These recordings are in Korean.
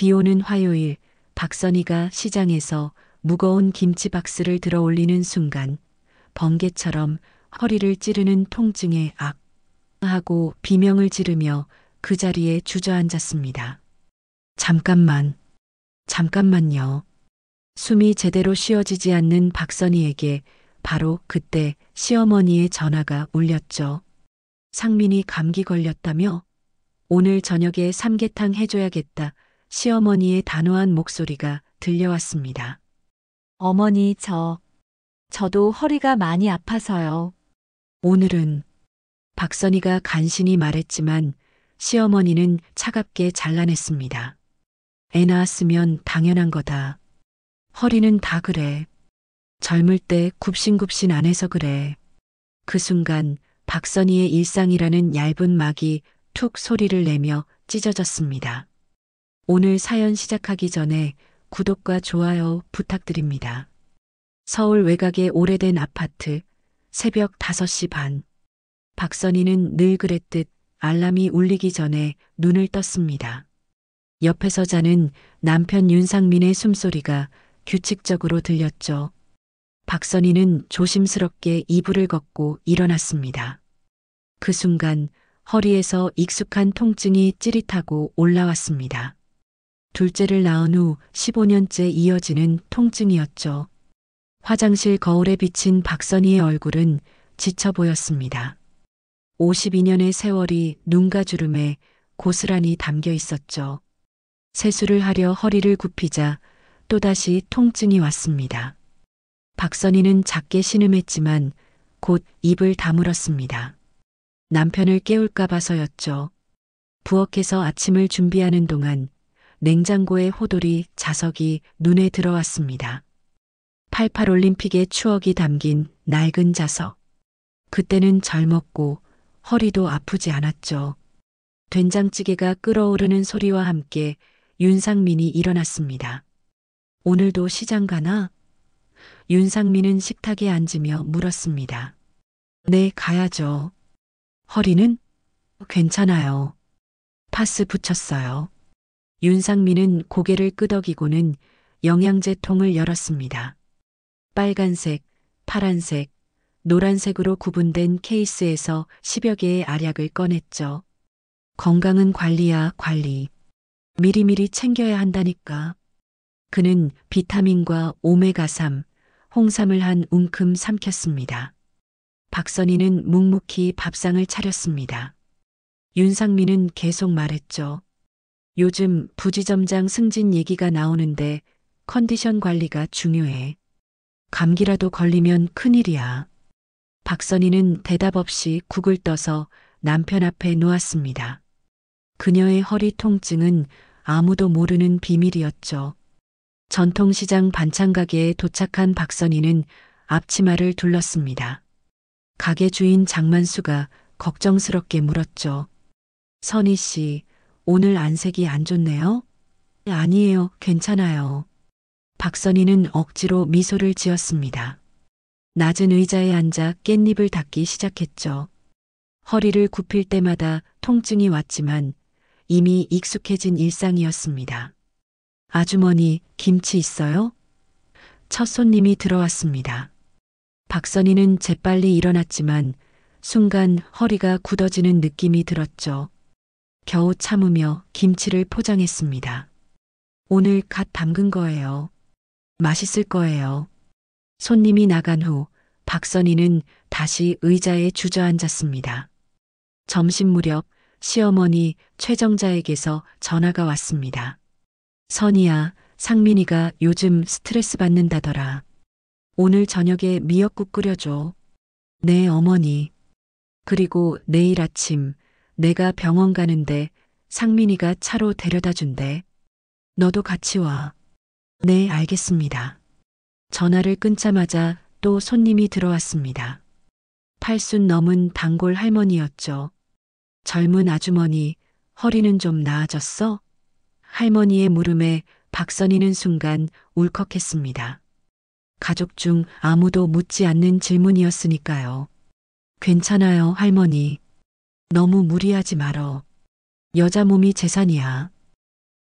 비 오는 화요일, 박선희가 시장에서 무거운 김치 박스를 들어 올리는 순간 번개처럼 허리를 찌르는 통증에 악 하고 비명을 지르며 그 자리에 주저앉았습니다. 잠깐만요. 숨이 제대로 쉬어지지 않는 박선희에게 바로 그때 시어머니의 전화가 울렸죠. 상민이 감기 걸렸다며? 오늘 저녁에 삼계탕 해줘야겠다. 시어머니의 단호한 목소리가 들려왔습니다. 어머니, 저도 허리가 많이 아파서요. 오늘은 박선희가 간신히 말했지만 시어머니는 차갑게 잘라냈습니다. 애 낳았으면 당연한 거다. 허리는 다 그래. 젊을 때 굽신굽신 안 해서 그래. 그 순간 박선희의 일상이라는 얇은 막이 툭 소리를 내며 찢어졌습니다. 오늘 사연 시작하기 전에 구독과 좋아요 부탁드립니다. 서울 외곽의 오래된 아파트, 새벽 5시 반. 박선희는 늘 그랬듯 알람이 울리기 전에 눈을 떴습니다. 옆에서 자는 남편 윤상민의 숨소리가 규칙적으로 들렸죠. 박선희는 조심스럽게 이불을 걷고 일어났습니다. 그 순간 허리에서 익숙한 통증이 찌릿하고 올라왔습니다. 둘째를 낳은 후 15년째 이어지는 통증이었죠. 화장실 거울에 비친 박선희의 얼굴은 지쳐 보였습니다. 52년의 세월이 눈과 주름에 고스란히 담겨 있었죠. 세수를 하려 허리를 굽히자 또다시 통증이 왔습니다. 박선희는 작게 신음했지만 곧 입을 다물었습니다. 남편을 깨울까 봐서였죠. 부엌에서 아침을 준비하는 동안 냉장고의 호돌이 자석이 눈에 들어왔습니다. 88 올림픽의 추억이 담긴 낡은 자석. 그때는 젊었고 허리도 아프지 않았죠. 된장찌개가 끓어오르는 소리와 함께 윤상민이 일어났습니다. 오늘도 시장 가나? 윤상민은 식탁에 앉으며 물었습니다. 네, 가야죠. 허리는? 괜찮아요. 파스 붙였어요. 윤상민은 고개를 끄덕이고는 영양제통을 열었습니다. 빨간색, 파란색, 노란색으로 구분된 케이스에서 10여 개의 알약을 꺼냈죠. 건강은 관리야, 관리. 미리미리 챙겨야 한다니까. 그는 비타민과 오메가3, 홍삼을 한 움큼 삼켰습니다. 박선희는 묵묵히 밥상을 차렸습니다. 윤상민은 계속 말했죠. 요즘 부지점장 승진 얘기가 나오는데 컨디션 관리가 중요해. 감기라도 걸리면 큰일이야. 박선희는 대답 없이 국을 떠서 남편 앞에 놓았습니다. 그녀의 허리 통증은 아무도 모르는 비밀이었죠. 전통시장 반찬가게에 도착한 박선희는 앞치마를 둘렀습니다. 가게 주인 장만수가 걱정스럽게 물었죠. 선희 씨, 오늘 안색이 안 좋네요? 아니에요, 괜찮아요. 박선희는 억지로 미소를 지었습니다. 낮은 의자에 앉아 깻잎을 닦기 시작했죠. 허리를 굽힐 때마다 통증이 왔지만 이미 익숙해진 일상이었습니다. 아주머니, 김치 있어요? 첫 손님이 들어왔습니다. 박선희는 재빨리 일어났지만 순간 허리가 굳어지는 느낌이 들었죠. 겨우 참으며 김치를 포장했습니다. 오늘 갓 담근 거예요. 맛있을 거예요. 손님이 나간 후 박선희는 다시 의자에 주저앉았습니다. 점심 무렵 시어머니 최정자에게서 전화가 왔습니다. 선희야, 상민이가 요즘 스트레스 받는다더라. 오늘 저녁에 미역국 끓여줘. 네, 어머니. 그리고 내일 아침 내가 병원 가는데 상민이가 차로 데려다 준대. 너도 같이 와. 네, 알겠습니다. 전화를 끊자마자 또 손님이 들어왔습니다. 80 넘은 단골 할머니였죠. 젊은 아주머니, 허리는 좀 나아졌어? 할머니의 물음에 박선희는 순간 울컥했습니다. 가족 중 아무도 묻지 않는 질문이었으니까요. 괜찮아요, 할머니. 너무 무리하지 말어. 여자 몸이 재산이야.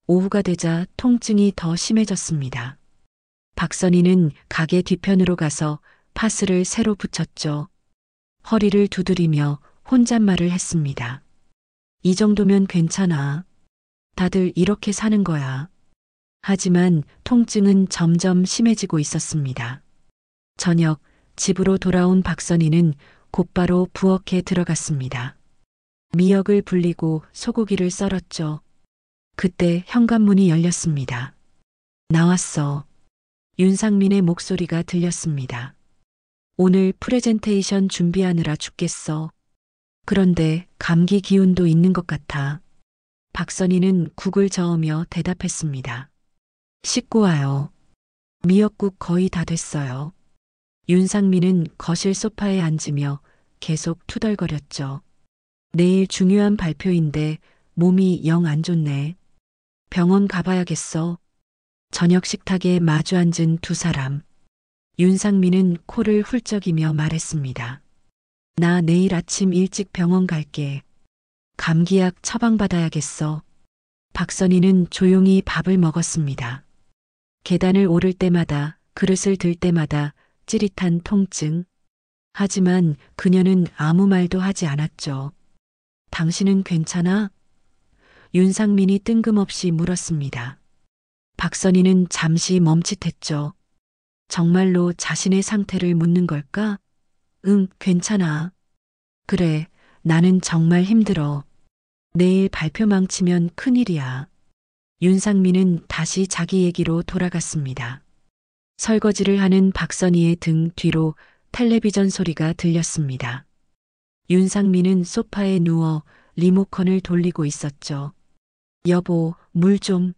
오후가 되자 통증이 더 심해졌습니다. 박선희는 가게 뒤편으로 가서 파스를 새로 붙였죠. 허리를 두드리며 혼잣말을 했습니다. 이 정도면 괜찮아. 다들 이렇게 사는 거야. 하지만 통증은 점점 심해지고 있었습니다. 저녁 집으로 돌아온 박선희는 곧바로 부엌에 들어갔습니다. 미역을 불리고 소고기를 썰었죠. 그때 현관문이 열렸습니다. 나왔어. 윤상민의 목소리가 들렸습니다. 오늘 프레젠테이션 준비하느라 죽겠어. 그런데 감기 기운도 있는 것 같아. 박선희는 국을 저으며 대답했습니다. 씻고 와요. 미역국 거의 다 됐어요. 윤상민은 거실 소파에 앉으며 계속 투덜거렸죠. 내일 중요한 발표인데 몸이 영 안 좋네. 병원 가봐야겠어. 저녁 식탁에 마주 앉은 두 사람. 윤상민은 코를 훌쩍이며 말했습니다. 나 내일 아침 일찍 병원 갈게. 감기약 처방받아야겠어. 박선희는 조용히 밥을 먹었습니다. 계단을 오를 때마다, 그릇을 들 때마다 찌릿한 통증. 하지만 그녀는 아무 말도 하지 않았죠. 당신은 괜찮아? 윤상민이 뜬금없이 물었습니다. 박선희는 잠시 멈칫했죠. 정말로 자신의 상태를 묻는 걸까? 응, 괜찮아. 그래, 나는 정말 힘들어. 내일 발표 망치면 큰일이야. 윤상민은 다시 자기 얘기로 돌아갔습니다. 설거지를 하는 박선희의 등 뒤로 텔레비전 소리가 들렸습니다. 윤상민은 소파에 누워 리모컨을 돌리고 있었죠. 여보, 물 좀.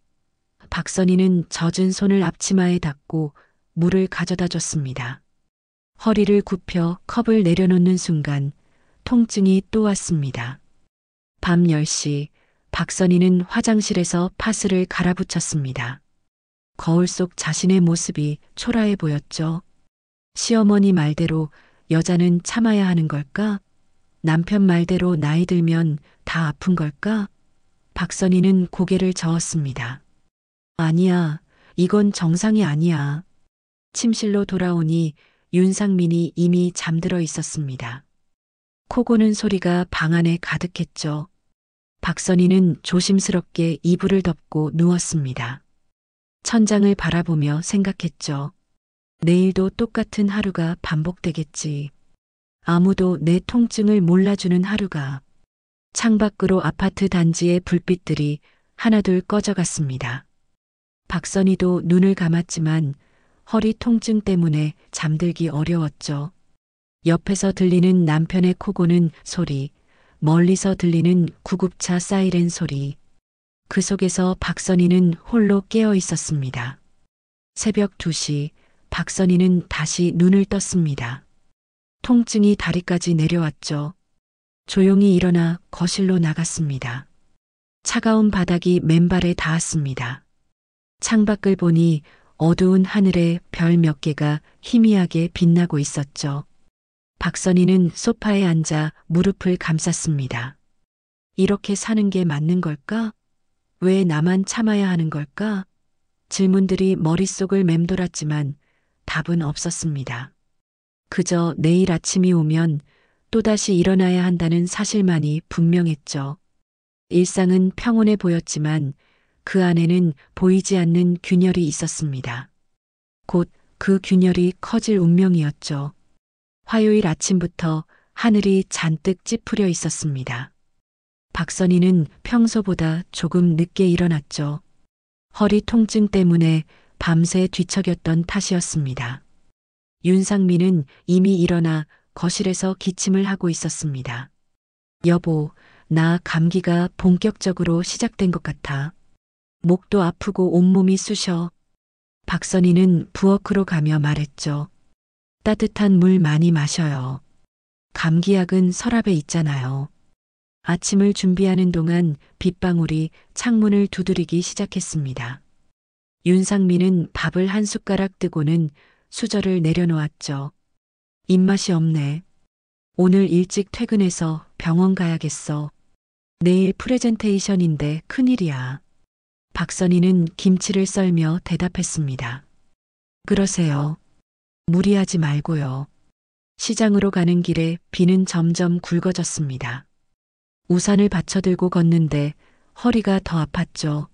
박선희는 젖은 손을 앞치마에 닿고 물을 가져다 줬습니다. 허리를 굽혀 컵을 내려놓는 순간 통증이 또 왔습니다. 밤 10시 박선희는 화장실에서 파스를 갈아붙였습니다. 거울 속 자신의 모습이 초라해 보였죠. 시어머니 말대로 여자는 참아야 하는 걸까? 남편 말대로 나이 들면 다 아픈 걸까? 박선희는 고개를 저었습니다. 아니야, 이건 정상이 아니야. 침실로 돌아오니 윤상민이 이미 잠들어 있었습니다. 코 고는 소리가 방 안에 가득했죠. 박선희는 조심스럽게 이불을 덮고 누웠습니다. 천장을 바라보며 생각했죠. 내일도 똑같은 하루가 반복되겠지. 아무도 내 통증을 몰라주는 하루가. 창밖으로 아파트 단지의 불빛들이 하나둘 꺼져갔습니다. 박선희도 눈을 감았지만 허리 통증 때문에 잠들기 어려웠죠. 옆에서 들리는 남편의 코 고는 소리, 멀리서 들리는 구급차 사이렌 소리. 그 속에서 박선희는 홀로 깨어 있었습니다. 새벽 2시 박선희는 다시 눈을 떴습니다. 통증이 다리까지 내려왔죠. 조용히 일어나 거실로 나갔습니다. 차가운 바닥이 맨발에 닿았습니다. 창밖을 보니 어두운 하늘에 별 몇 개가 희미하게 빛나고 있었죠. 박선희는 소파에 앉아 무릎을 감쌌습니다. 이렇게 사는 게 맞는 걸까? 왜 나만 참아야 하는 걸까? 질문들이 머릿속을 맴돌았지만 답은 없었습니다. 그저 내일 아침이 오면 또다시 일어나야 한다는 사실만이 분명했죠. 일상은 평온해 보였지만 그 안에는 보이지 않는 균열이 있었습니다. 곧 그 균열이 커질 운명이었죠. 화요일 아침부터 하늘이 잔뜩 찌푸려 있었습니다. 박선희는 평소보다 조금 늦게 일어났죠. 허리 통증 때문에 밤새 뒤척였던 탓이었습니다. 윤상민은 이미 일어나 거실에서 기침을 하고 있었습니다. 여보, 나 감기가 본격적으로 시작된 것 같아. 목도 아프고 온몸이 쑤셔. 박선희는 부엌으로 가며 말했죠. 따뜻한 물 많이 마셔요. 감기약은 서랍에 있잖아요. 아침을 준비하는 동안 빗방울이 창문을 두드리기 시작했습니다. 윤상민은 밥을 한 숟가락 뜨고는 수저를 내려놓았죠. 입맛이 없네. 오늘 일찍 퇴근해서 병원 가야겠어. 내일 프레젠테이션인데 큰일이야. 박선희는 김치를 썰며 대답했습니다. 그러세요. 무리하지 말고요. 시장으로 가는 길에 비는 점점 굵어졌습니다. 우산을 받쳐들고 걷는데 허리가 더 아팠죠.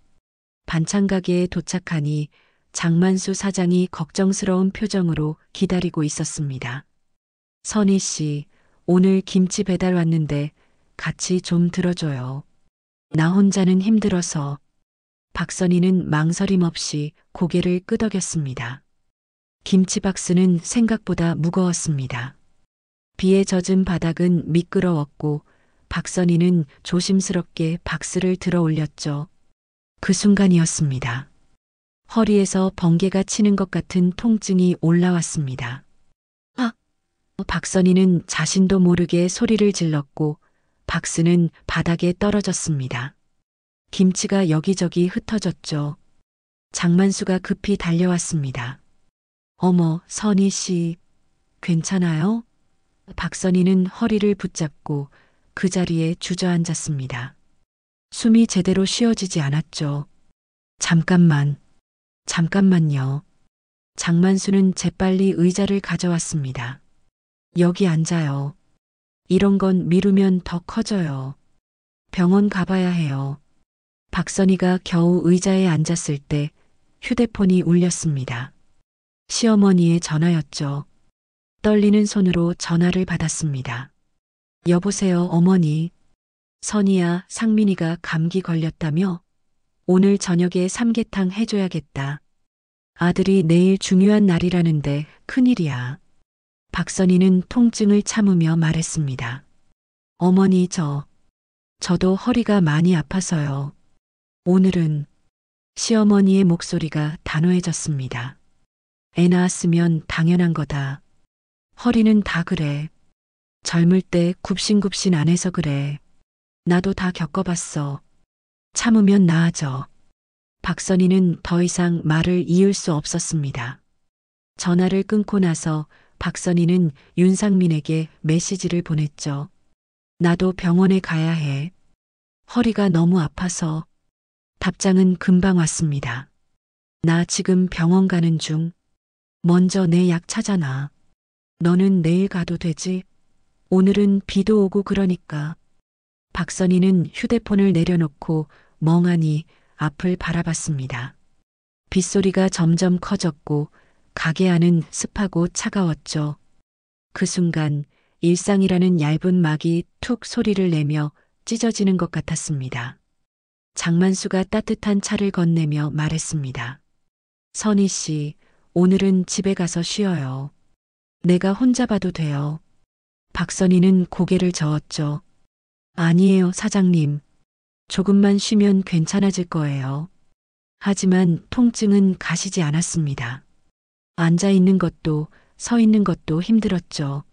반찬 가게에 도착하니 장만수 사장이 걱정스러운 표정으로 기다리고 있었습니다. 선희 씨, 오늘 김치 배달 왔는데 같이 좀 들어줘요. 나 혼자는 힘들어서. 박선희는 망설임 없이 고개를 끄덕였습니다. 김치 박스는 생각보다 무거웠습니다. 비에 젖은 바닥은 미끄러웠고 박선희는 조심스럽게 박스를 들어 올렸죠. 그 순간이었습니다. 허리에서 번개가 치는 것 같은 통증이 올라왔습니다. 아! 박선희는 자신도 모르게 소리를 질렀고 박스는 바닥에 떨어졌습니다. 김치가 여기저기 흩어졌죠. 장만수가 급히 달려왔습니다. 어머, 선희 씨, 괜찮아요? 박선희는 허리를 붙잡고 그 자리에 주저앉았습니다. 숨이 제대로 쉬어지지 않았죠. 잠깐만요. 장만수는 재빨리 의자를 가져왔습니다. 여기 앉아요. 이런 건 미루면 더 커져요. 병원 가봐야 해요. 박선희가 겨우 의자에 앉았을 때 휴대폰이 울렸습니다. 시어머니의 전화였죠. 떨리는 손으로 전화를 받았습니다. 여보세요, 어머니. 선희야, 상민이가 감기 걸렸다며? 오늘 저녁에 삼계탕 해줘야겠다. 아들이 내일 중요한 날이라는데 큰일이야. 박선희는 통증을 참으며 말했습니다. 어머니, 저도 허리가 많이 아파서요. 오늘은 시어머니의 목소리가 단호해졌습니다. 애 낳았으면 당연한 거다. 허리는 다 그래. 젊을 때 굽신굽신 안 해서 그래. 나도 다 겪어봤어. 참으면 나아져. 박선희는 더 이상 말을 이을 수 없었습니다. 전화를 끊고 나서 박선희는 윤상민에게 메시지를 보냈죠. 나도 병원에 가야 해. 허리가 너무 아파서. 답장은 금방 왔습니다. 나 지금 병원 가는 중. 먼저 내 약 찾아놔. 너는 내일 가도 되지? 오늘은 비도 오고 그러니까. 박선희는 휴대폰을 내려놓고 멍하니 앞을 바라봤습니다. 빗소리가 점점 커졌고 가게 안은 습하고 차가웠죠. 그 순간 일상이라는 얇은 막이 툭 소리를 내며 찢어지는 것 같았습니다. 장만수가 따뜻한 차를 건네며 말했습니다. 선희 씨, 오늘은 집에 가서 쉬어요. 내가 혼자 봐도 돼요. 박선희는 고개를 저었죠. 아니에요, 사장님. 조금만 쉬면 괜찮아질 거예요. 하지만 통증은 가시지 않았습니다. 앉아 있는 것도 서 있는 것도 힘들었죠.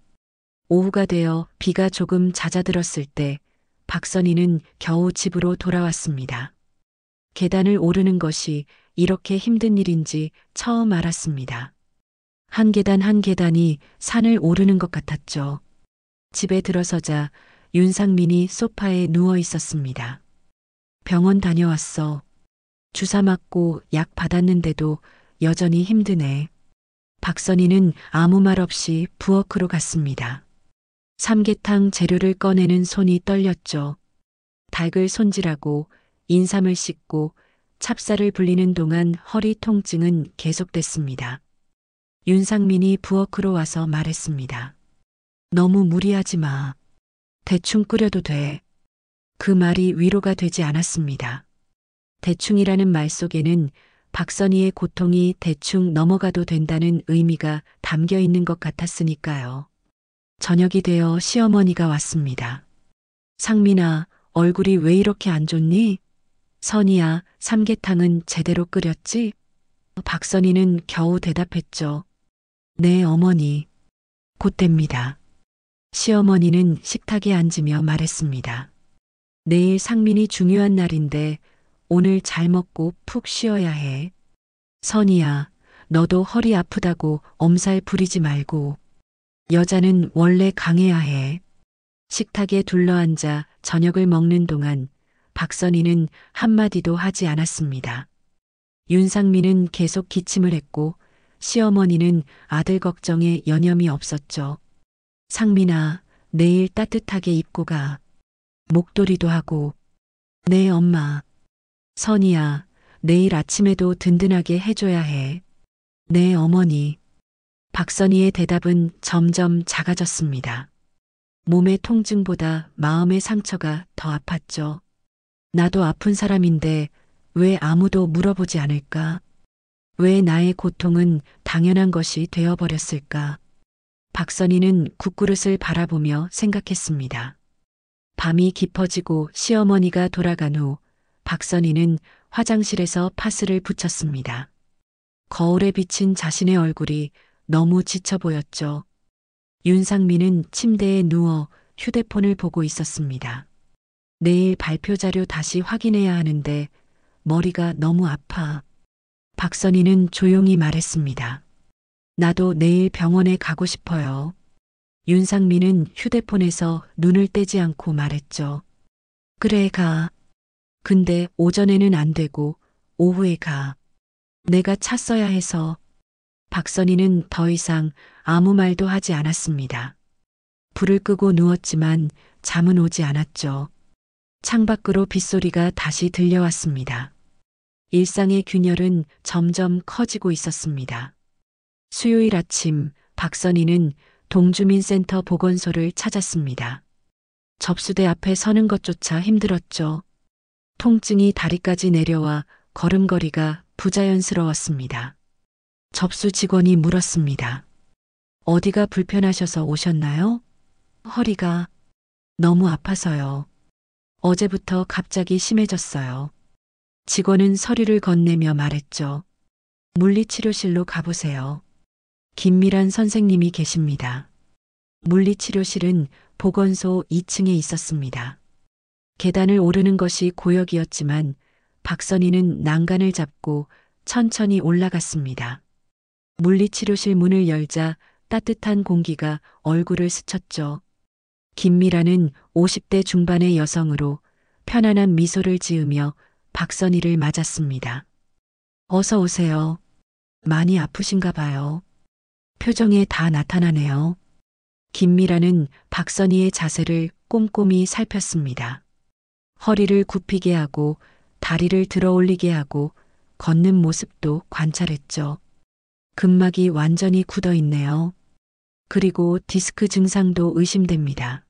오후가 되어 비가 조금 잦아들었을 때 박선희는 겨우 집으로 돌아왔습니다. 계단을 오르는 것이 이렇게 힘든 일인지 처음 알았습니다. 한 계단 한 계단이 산을 오르는 것 같았죠. 집에 들어서자 윤상민이 소파에 누워 있었습니다. 병원 다녀왔어. 주사 맞고 약 받았는데도 여전히 힘드네. 박선희는 아무 말 없이 부엌으로 갔습니다. 삼계탕 재료를 꺼내는 손이 떨렸죠. 닭을 손질하고 인삼을 씻고 찹쌀을 불리는 동안 허리 통증은 계속됐습니다. 윤상민이 부엌으로 와서 말했습니다. 너무 무리하지 마. 대충 끓여도 돼. 그 말이 위로가 되지 않았습니다. 대충이라는 말 속에는 박선희의 고통이 대충 넘어가도 된다는 의미가 담겨 있는 것 같았으니까요. 저녁이 되어 시어머니가 왔습니다. 상민아, 얼굴이 왜 이렇게 안 좋니? 선희야, 삼계탕은 제대로 끓였지? 박선희는 겨우 대답했죠. 네, 어머니. 곧 됩니다. 시어머니는 식탁에 앉으며 말했습니다. 내일 상민이 중요한 날인데 오늘 잘 먹고 푹 쉬어야 해. 선희야, 너도 허리 아프다고 엄살 부리지 말고. 여자는 원래 강해야 해. 식탁에 둘러앉아 저녁을 먹는 동안 박선희는 한마디도 하지 않았습니다. 윤상민은 계속 기침을 했고 시어머니는 아들 걱정에 여념이 없었죠. 상민아, 내일 따뜻하게 입고 가. 목도리도 하고. 네, 엄마. 선희야, 내일 아침에도 든든하게 해줘야 해. 네, 어머니. 박선희의 대답은 점점 작아졌습니다. 몸의 통증보다 마음의 상처가 더 아팠죠. 나도 아픈 사람인데 왜 아무도 물어보지 않을까? 왜 나의 고통은 당연한 것이 되어버렸을까? 박선희는 국그릇을 바라보며 생각했습니다. 밤이 깊어지고 시어머니가 돌아간 후 박선희는 화장실에서 파스를 붙였습니다. 거울에 비친 자신의 얼굴이 너무 지쳐 보였죠. 윤상민은 침대에 누워 휴대폰을 보고 있었습니다. 내일 발표 자료 다시 확인해야 하는데 머리가 너무 아파. 박선희는 조용히 말했습니다. 나도 내일 병원에 가고 싶어요. 윤상민은 휴대폰에서 눈을 떼지 않고 말했죠. 그래, 가. 근데 오전에는 안 되고 오후에 가. 내가 차 써야 해서. 박선희는 더 이상 아무 말도 하지 않았습니다. 불을 끄고 누웠지만 잠은 오지 않았죠. 창밖으로 빗소리가 다시 들려왔습니다. 일상의 균열은 점점 커지고 있었습니다. 수요일 아침 박선희는 동주민센터 보건소를 찾았습니다. 접수대 앞에 서는 것조차 힘들었죠. 통증이 다리까지 내려와 걸음걸이가 부자연스러웠습니다. 접수 직원이 물었습니다. 어디가 불편하셔서 오셨나요? 허리가 너무 아파서요. 어제부터 갑자기 심해졌어요. 직원은 서류를 건네며 말했죠. 물리치료실로 가보세요. 김미란 선생님이 계십니다. 물리치료실은 보건소 2층에 있었습니다. 계단을 오르는 것이 고역이었지만 박선희는 난간을 잡고 천천히 올라갔습니다. 물리치료실 문을 열자 따뜻한 공기가 얼굴을 스쳤죠. 김미라는 50대 중반의 여성으로 편안한 미소를 지으며 박선희를 맞았습니다. 어서 오세요. 많이 아프신가 봐요. 표정에 다 나타나네요. 김미라는 박선희의 자세를 꼼꼼히 살폈습니다. 허리를 굽히게 하고 다리를 들어 올리게 하고 걷는 모습도 관찰했죠. 근막이 완전히 굳어 있네요. 그리고 디스크 증상도 의심됩니다.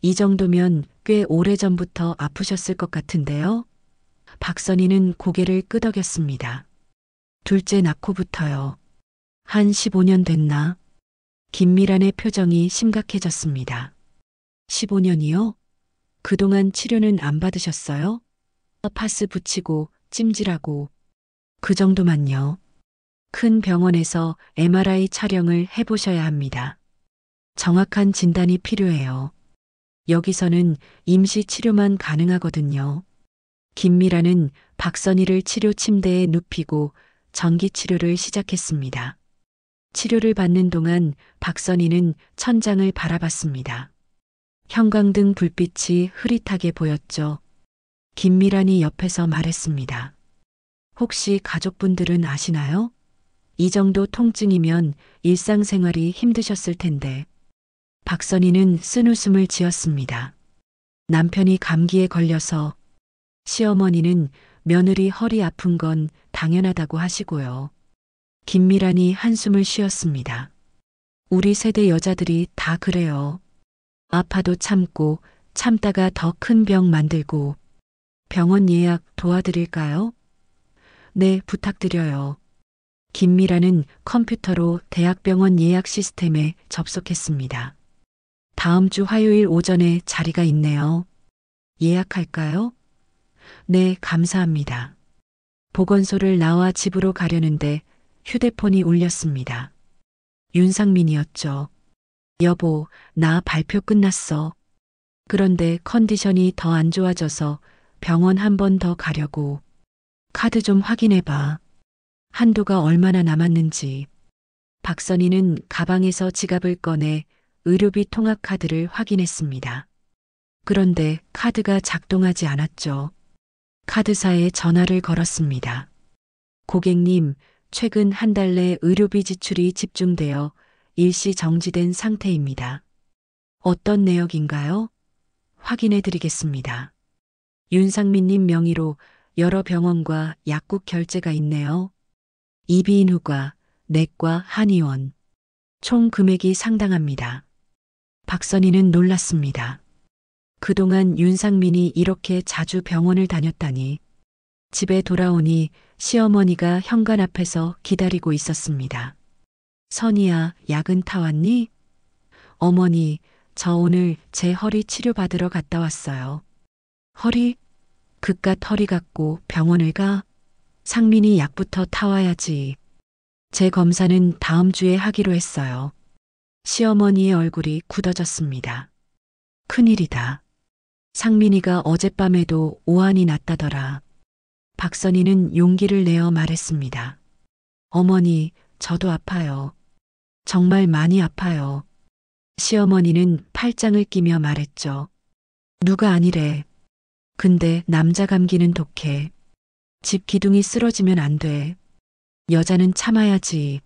이 정도면 꽤 오래전부터 아프셨을 것 같은데요. 박선희는 고개를 끄덕였습니다. 둘째 낳고부터요. 한 15년 됐나? 김미란의 표정이 심각해졌습니다. 15년이요? 그동안 치료는 안 받으셨어요? 파스 붙이고 찜질하고 그 정도만요. 큰 병원에서 MRI 촬영을 해보셔야 합니다. 정확한 진단이 필요해요. 여기서는 임시 치료만 가능하거든요. 김미라는 박선희를 치료 침대에 눕히고 전기 치료를 시작했습니다. 치료를 받는 동안 박선희는 천장을 바라봤습니다. 형광등 불빛이 흐릿하게 보였죠. 김미란이 옆에서 말했습니다. 혹시 가족분들은 아시나요? 이 정도 통증이면 일상생활이 힘드셨을 텐데. 박선희는 쓴웃음을 지었습니다. 남편이 감기에 걸려서 시어머니는 며느리 허리 아픈 건 당연하다고 하시고요. 김미란이 한숨을 쉬었습니다. 우리 세대 여자들이 다 그래요. 아파도 참고 참다가 더 큰 병 만들고. 병원 예약 도와드릴까요? 네, 부탁드려요. 김미라는 컴퓨터로 대학병원 예약 시스템에 접속했습니다. 다음 주 화요일 오전에 자리가 있네요. 예약할까요? 네, 감사합니다. 보건소를 나와 집으로 가려는데 휴대폰이 울렸습니다. 윤상민이었죠. 여보, 나 발표 끝났어. 그런데 컨디션이 더 안 좋아져서 병원 한 번 더 가려고. 카드 좀 확인해봐. 한도가 얼마나 남았는지. 박선희는 가방에서 지갑을 꺼내 의료비 통합카드를 확인했습니다. 그런데 카드가 작동하지 않았죠. 카드사에 전화를 걸었습니다. 고객님, 최근 한 달 내 의료비 지출이 집중되어 일시 정지된 상태입니다. 어떤 내역인가요? 확인해 드리겠습니다. 윤상민님 명의로 여러 병원과 약국 결제가 있네요. 이비인후과, 내과, 한의원. 총 금액이 상당합니다. 박선희는 놀랐습니다. 그동안 윤상민이 이렇게 자주 병원을 다녔다니. 집에 돌아오니 시어머니가 현관 앞에서 기다리고 있었습니다. 선희야, 약은 타왔니? 어머니, 저 오늘 제 허리 치료받으러 갔다 왔어요. 허리? 그깟 허리 갖고 병원을 가? 상민이 약부터 타와야지. 제 검사는 다음 주에 하기로 했어요. 시어머니의 얼굴이 굳어졌습니다. 큰일이다. 상민이가 어젯밤에도 오한이 났다더라. 박선희는 용기를 내어 말했습니다. 어머니, 저도 아파요. 정말 많이 아파요. 시어머니는 팔짱을 끼며 말했죠. 누가 아니래. 근데 남자 감기는 독해. 집 기둥이 쓰러지면 안 돼. 여자는 참아야지.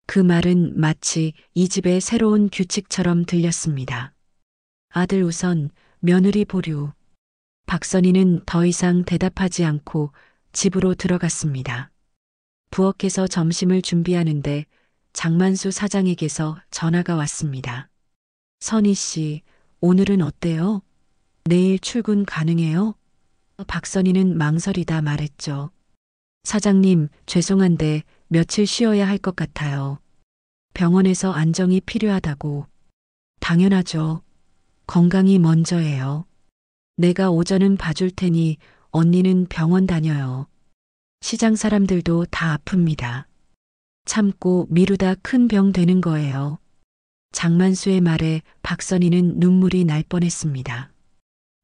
그 말은 마치 이 집의 새로운 규칙처럼 들렸습니다. 아들 우선, 며느리 보류. 박선희는 더 이상 대답하지 않고 집으로 들어갔습니다. 부엌에서 점심을 준비하는데 장만수 사장에게서 전화가 왔습니다. 선희 씨, 오늘은 어때요? 내일 출근 가능해요? 박선희는 망설이다 말했죠. 사장님, 죄송한데 며칠 쉬어야 할 것 같아요. 병원에서 안정이 필요하다고. 당연하죠. 건강이 먼저예요. 내가 오전은 봐줄 테니 언니는 병원 다녀요. 시장 사람들도 다 아픕니다. 참고 미루다 큰 병 되는 거예요. 장만수의 말에 박선희는 눈물이 날 뻔했습니다.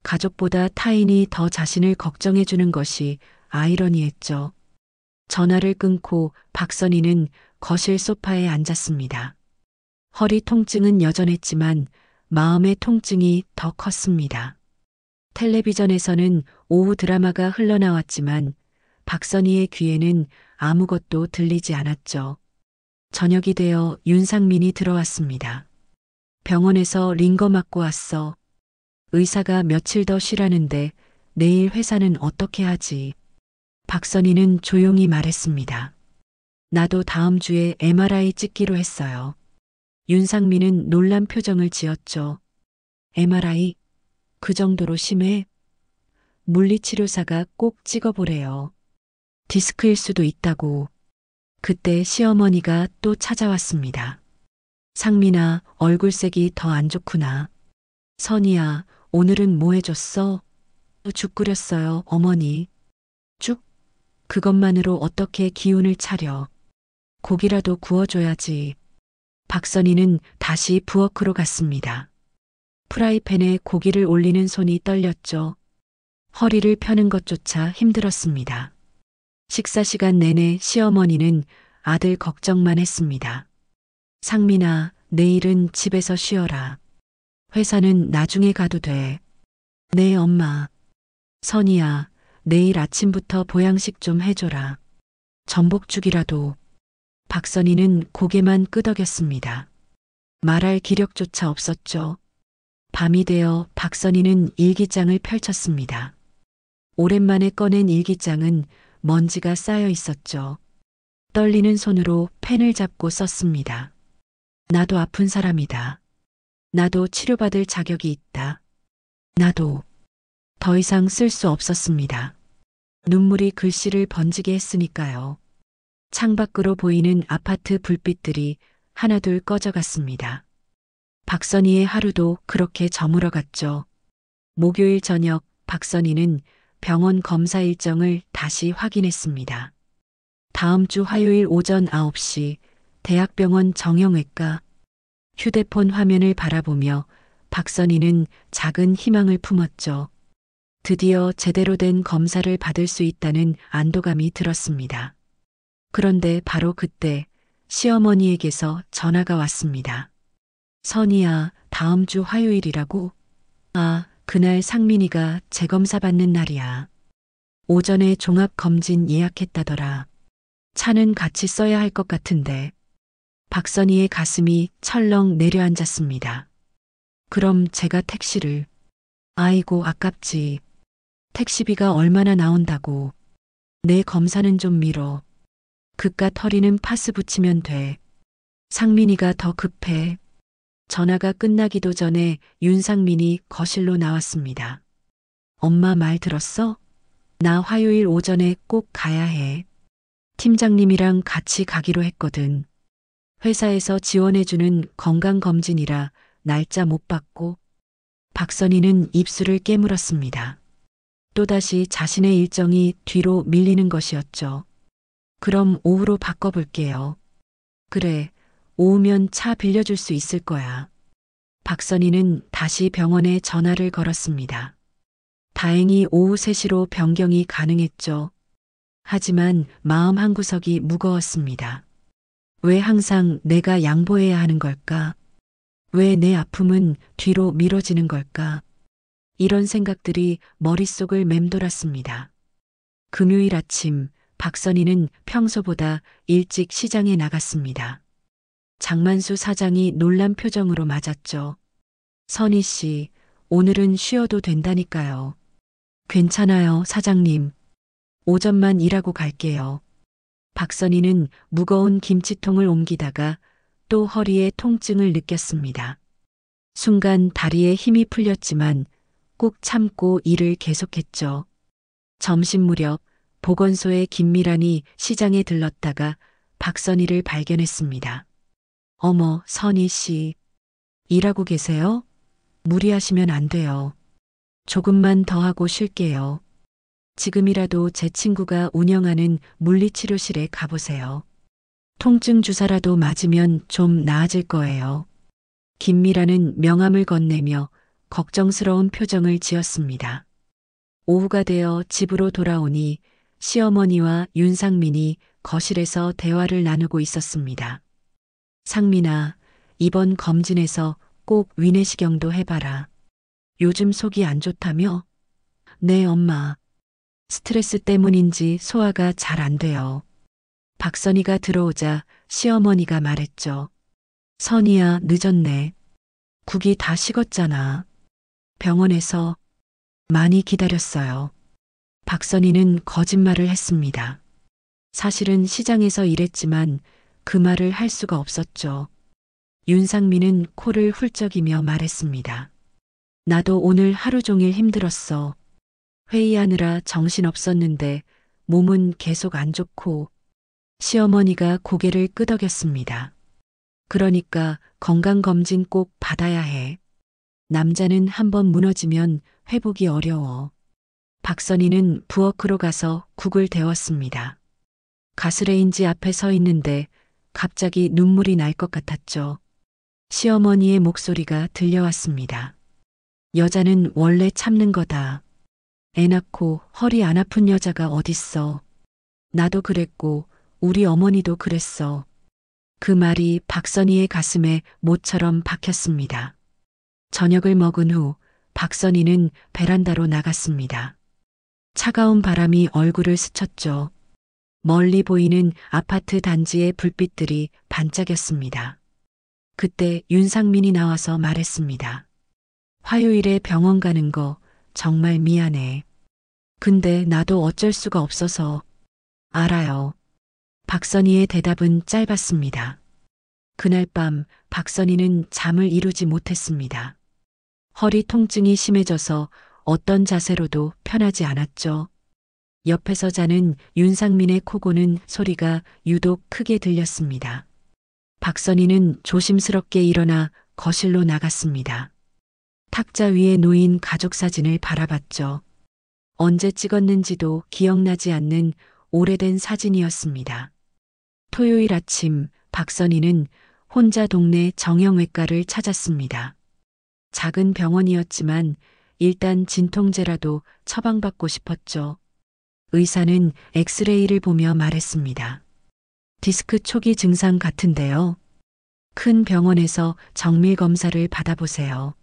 가족보다 타인이 더 자신을 걱정해 주는 것이 아이러니했죠. 전화를 끊고 박선희는 거실 소파에 앉았습니다. 허리 통증은 여전했지만 마음의 통증이 더 컸습니다. 텔레비전에서는 오후 드라마가 흘러나왔지만 박선희의 귀에는 아무것도 들리지 않았죠. 저녁이 되어 윤상민이 들어왔습니다. 병원에서 링거 맞고 왔어. 의사가 며칠 더 쉬라는데 내일 회사는 어떻게 하지? 박선희는 조용히 말했습니다. 나도 다음 주에 MRI 찍기로 했어요. 윤상민은 놀란 표정을 지었죠. MRI? 그 정도로 심해? 물리치료사가 꼭 찍어보래요. 디스크일 수도 있다고. 그때 시어머니가 또 찾아왔습니다. 상민아, 얼굴색이 더 안 좋구나. 선희야, 오늘은 뭐 해줬어? 죽 끓였어요, 어머니. 죽? 그것만으로 어떻게 기운을 차려. 고기라도 구워줘야지. 박선희는 다시 부엌으로 갔습니다. 프라이팬에 고기를 올리는 손이 떨렸죠. 허리를 펴는 것조차 힘들었습니다. 식사 시간 내내 시어머니는 아들 걱정만 했습니다. 상민아, 내일은 집에서 쉬어라. 회사는 나중에 가도 돼. 네, 엄마. 선희야, 내일 아침부터 보양식 좀 해줘라. 전복죽이라도. 박선희는 고개만 끄덕였습니다. 말할 기력조차 없었죠. 밤이 되어 박선희는 일기장을 펼쳤습니다. 오랜만에 꺼낸 일기장은 먼지가 쌓여 있었죠. 떨리는 손으로 펜을 잡고 썼습니다. 나도 아픈 사람이다. 나도 치료받을 자격이 있다. 나도. 더 이상 쓸 수 없었습니다. 눈물이 글씨를 번지게 했으니까요. 창밖으로 보이는 아파트 불빛들이 하나둘 꺼져갔습니다. 박선희의 하루도 그렇게 저물어갔죠. 목요일 저녁 박선희는 병원 검사 일정을 다시 확인했습니다. 다음 주 화요일 오전 9시 대학병원 정형외과. 휴대폰 화면을 바라보며 박선희는 작은 희망을 품었죠. 드디어 제대로 된 검사를 받을 수 있다는 안도감이 들었습니다. 그런데 바로 그때 시어머니에게서 전화가 왔습니다. 선희야, 다음 주 화요일이라고? 아, 그날 상민이가 재검사 받는 날이야. 오전에 종합검진 예약했다더라. 차는 같이 써야 할 것 같은데. 박선희의 가슴이 철렁 내려앉았습니다. 그럼 제가 택시를. 아이고, 아깝지. 택시비가 얼마나 나온다고. 내 검사는 좀 미뤄. 그깟 허리는 파스 붙이면 돼. 상민이가 더 급해. 전화가 끝나기도 전에 윤상민이 거실로 나왔습니다. 엄마 말 들었어? 나 화요일 오전에 꼭 가야 해. 팀장님이랑 같이 가기로 했거든. 회사에서 지원해주는 건강검진이라 날짜 못 받고. 박선희는 입술을 깨물었습니다. 또다시 자신의 일정이 뒤로 밀리는 것이었죠. 그럼 오후로 바꿔볼게요. 그래, 오후면 차 빌려줄 수 있을 거야. 박선희는 다시 병원에 전화를 걸었습니다. 다행히 오후 3시로 변경이 가능했죠. 하지만 마음 한구석이 무거웠습니다. 왜 항상 내가 양보해야 하는 걸까? 왜 내 아픔은 뒤로 미뤄지는 걸까? 이런 생각들이 머릿속을 맴돌았습니다. 금요일 아침, 박선희는 평소보다 일찍 시장에 나갔습니다. 장만수 사장이 놀란 표정으로 맞았죠. 선희 씨, 오늘은 쉬어도 된다니까요. 괜찮아요, 사장님. 오전만 일하고 갈게요. 박선희는 무거운 김치통을 옮기다가 또 허리에 통증을 느꼈습니다. 순간 다리에 힘이 풀렸지만 꾹 참고 일을 계속했죠. 점심 무렵 보건소의 김미란이 시장에 들렀다가 박선희를 발견했습니다. 어머, 선희 씨. 일하고 계세요? 무리하시면 안 돼요. 조금만 더 하고 쉴게요. 지금이라도 제 친구가 운영하는 물리치료실에 가보세요. 통증 주사라도 맞으면 좀 나아질 거예요. 김미라는 명함을 건네며 걱정스러운 표정을 지었습니다. 오후가 되어 집으로 돌아오니 시어머니와 윤상민이 거실에서 대화를 나누고 있었습니다. 상민아, 이번 검진에서 꼭 위내시경도 해봐라. 요즘 속이 안 좋다며? 네, 엄마. 스트레스 때문인지 소화가 잘 안 돼요. 박선희가 들어오자 시어머니가 말했죠. 선희야, 늦었네. 국이 다 식었잖아. 병원에서 많이 기다렸어요. 박선희는 거짓말을 했습니다. 사실은 시장에서 일했지만 그 말을 할 수가 없었죠. 윤상민은 코를 훌쩍이며 말했습니다. 나도 오늘 하루 종일 힘들었어. 회의하느라 정신없었는데 몸은 계속 안 좋고. 시어머니가 고개를 끄덕였습니다. 그러니까 건강검진 꼭 받아야 해. 남자는 한번 무너지면 회복이 어려워. 박선희는 부엌으로 가서 국을 데웠습니다. 가스레인지 앞에 서 있는데 갑자기 눈물이 날 것 같았죠. 시어머니의 목소리가 들려왔습니다. 여자는 원래 참는 거다. 애 낳고 허리 안 아픈 여자가 어딨어. 나도 그랬고 우리 어머니도 그랬어. 그 말이 박선희의 가슴에 못처럼 박혔습니다. 저녁을 먹은 후 박선희는 베란다로 나갔습니다. 차가운 바람이 얼굴을 스쳤죠. 멀리 보이는 아파트 단지의 불빛들이 반짝였습니다. 그때 윤상민이 나와서 말했습니다. 화요일에 병원 가는 거 정말 미안해. 근데 나도 어쩔 수가 없어서. 알아요. 박선희의 대답은 짧았습니다. 그날 밤 박선희는 잠을 이루지 못했습니다. 허리 통증이 심해져서 어떤 자세로도 편하지 않았죠. 옆에서 자는 윤상민의 코 고는 소리가 유독 크게 들렸습니다. 박선희는 조심스럽게 일어나 거실로 나갔습니다. 탁자 위에 놓인 가족 사진을 바라봤죠. 언제 찍었는지도 기억나지 않는 오래된 사진이었습니다. 토요일 아침 박선희는 혼자 동네 정형외과를 찾았습니다. 작은 병원이었지만 일단 진통제라도 처방받고 싶었죠. 의사는 엑스레이를 보며 말했습니다. 디스크 초기 증상 같은데요. 큰 병원에서 정밀 검사를 받아보세요.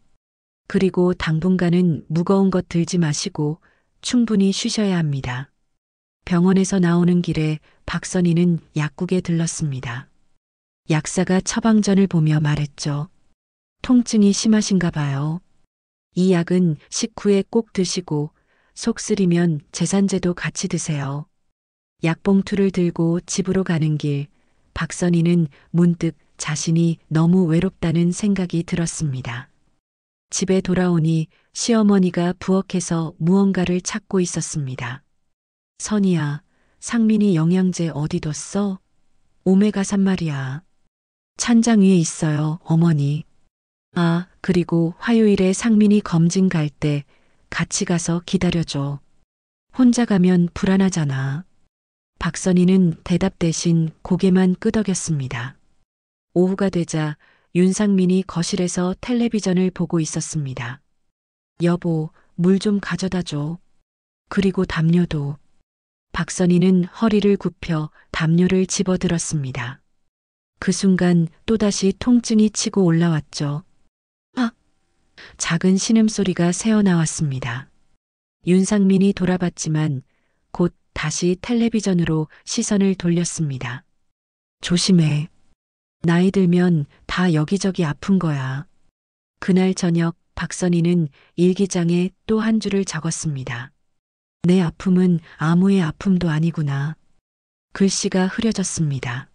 그리고 당분간은 무거운 것 들지 마시고 충분히 쉬셔야 합니다. 병원에서 나오는 길에 박선희는 약국에 들렀습니다. 약사가 처방전을 보며 말했죠. 통증이 심하신가 봐요. 이 약은 식후에 꼭 드시고 속 쓰리면 제산제도 같이 드세요. 약봉투를 들고 집으로 가는 길, 박선희는 문득 자신이 너무 외롭다는 생각이 들었습니다. 집에 돌아오니 시어머니가 부엌에서 무언가를 찾고 있었습니다. 선희야, 상민이 영양제 어디 뒀어? 오메가3 말이야. 찬장 위에 있어요, 어머니. 아, 그리고 화요일에 상민이 검진 갈 때 같이 가서 기다려줘. 혼자 가면 불안하잖아. 박선희는 대답 대신 고개만 끄덕였습니다. 오후가 되자 윤상민이 거실에서 텔레비전을 보고 있었습니다. 여보, 물 좀 가져다 줘. 그리고 담요도. 박선희는 허리를 굽혀 담요를 집어들었습니다. 그 순간 또다시 통증이 치고 올라왔죠. 아! 작은 신음소리가 새어나왔습니다. 윤상민이 돌아봤지만 곧 다시 텔레비전으로 시선을 돌렸습니다. 조심해. 나이 들면 다 여기저기 아픈 거야. 그날 저녁 박선희는 일기장에 또 한 줄을 적었습니다. 내 아픔은 아무의 아픔도 아니구나. 글씨가 흐려졌습니다.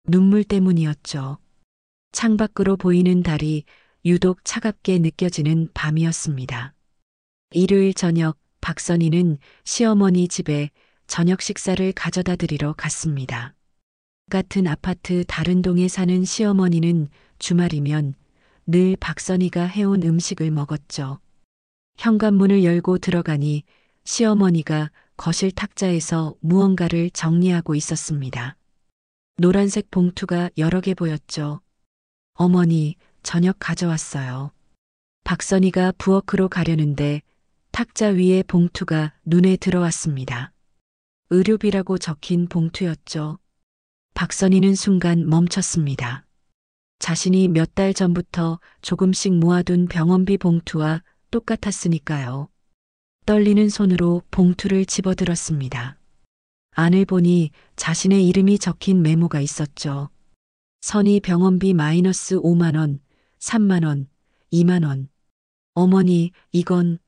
눈물 때문이었죠. 창밖으로 보이는 달이 유독 차갑게 느껴지는 밤이었습니다. 일요일 저녁 박선희는 시어머니 집에 저녁 식사를 가져다 드리러 갔습니다. 같은 아파트 다른 동에 사는 시어머니는 주말이면 늘 박선희가 해온 음식을 먹었죠. 현관문을 열고 들어가니 시어머니가 거실 탁자에서 무언가를 정리하고 있었습니다. 노란색 봉투가 여러 개 보였죠. 어머니, 저녁 가져왔어요. 박선희가 부엌으로 가려는데 탁자 위에 봉투가 눈에 들어왔습니다. 의료비라고 적힌 봉투였죠. 박선희는 순간 멈췄습니다. 자신이 몇 달 전부터 조금씩 모아둔 병원비 봉투와 똑같았으니까요. 떨리는 손으로 봉투를 집어들었습니다. 안을 보니 자신의 이름이 적힌 메모가 있었죠. 선희 병원비 마이너스 5만 원, 3만 원, 2만 원. 어머니, 이건...